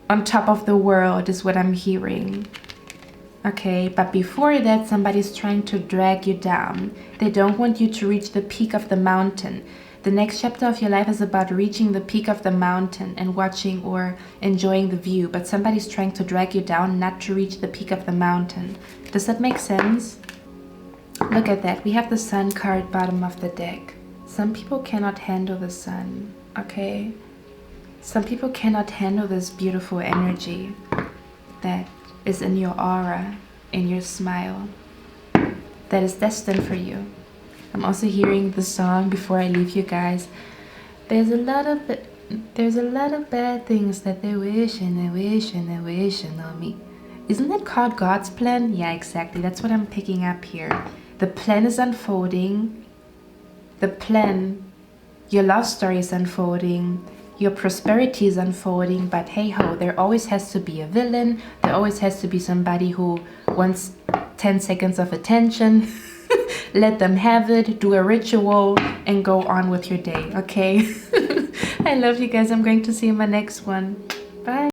on top of the world is what I'm hearing. Okay, but before that, somebody's trying to drag you down. They don't want you to reach the peak of the mountain. The next chapter of your life is about reaching the peak of the mountain and watching or enjoying the view, but somebody's trying to drag you down not to reach the peak of the mountain. Does that make sense? Look at that. We have the sun card bottom of the deck. Some people cannot handle the sun, okay? Some people cannot handle this beautiful energy that is in your aura, in your smile, that is destined for you. I'm also hearing the song before I leave you guys. There's a lot of bad things that they wish and they wish and they wish on me. Isn't that called God's plan? Yeah, exactly. That's what I'm picking up here. The plan is unfolding. The plan, your love story is unfolding. Your prosperity is unfolding, but hey ho, there always has to be a villain. There always has to be somebody who wants 10 seconds of attention. Let them have it, do a ritual, and go on with your day, okay? I love you guys. I'm going to see you in my next one. Bye.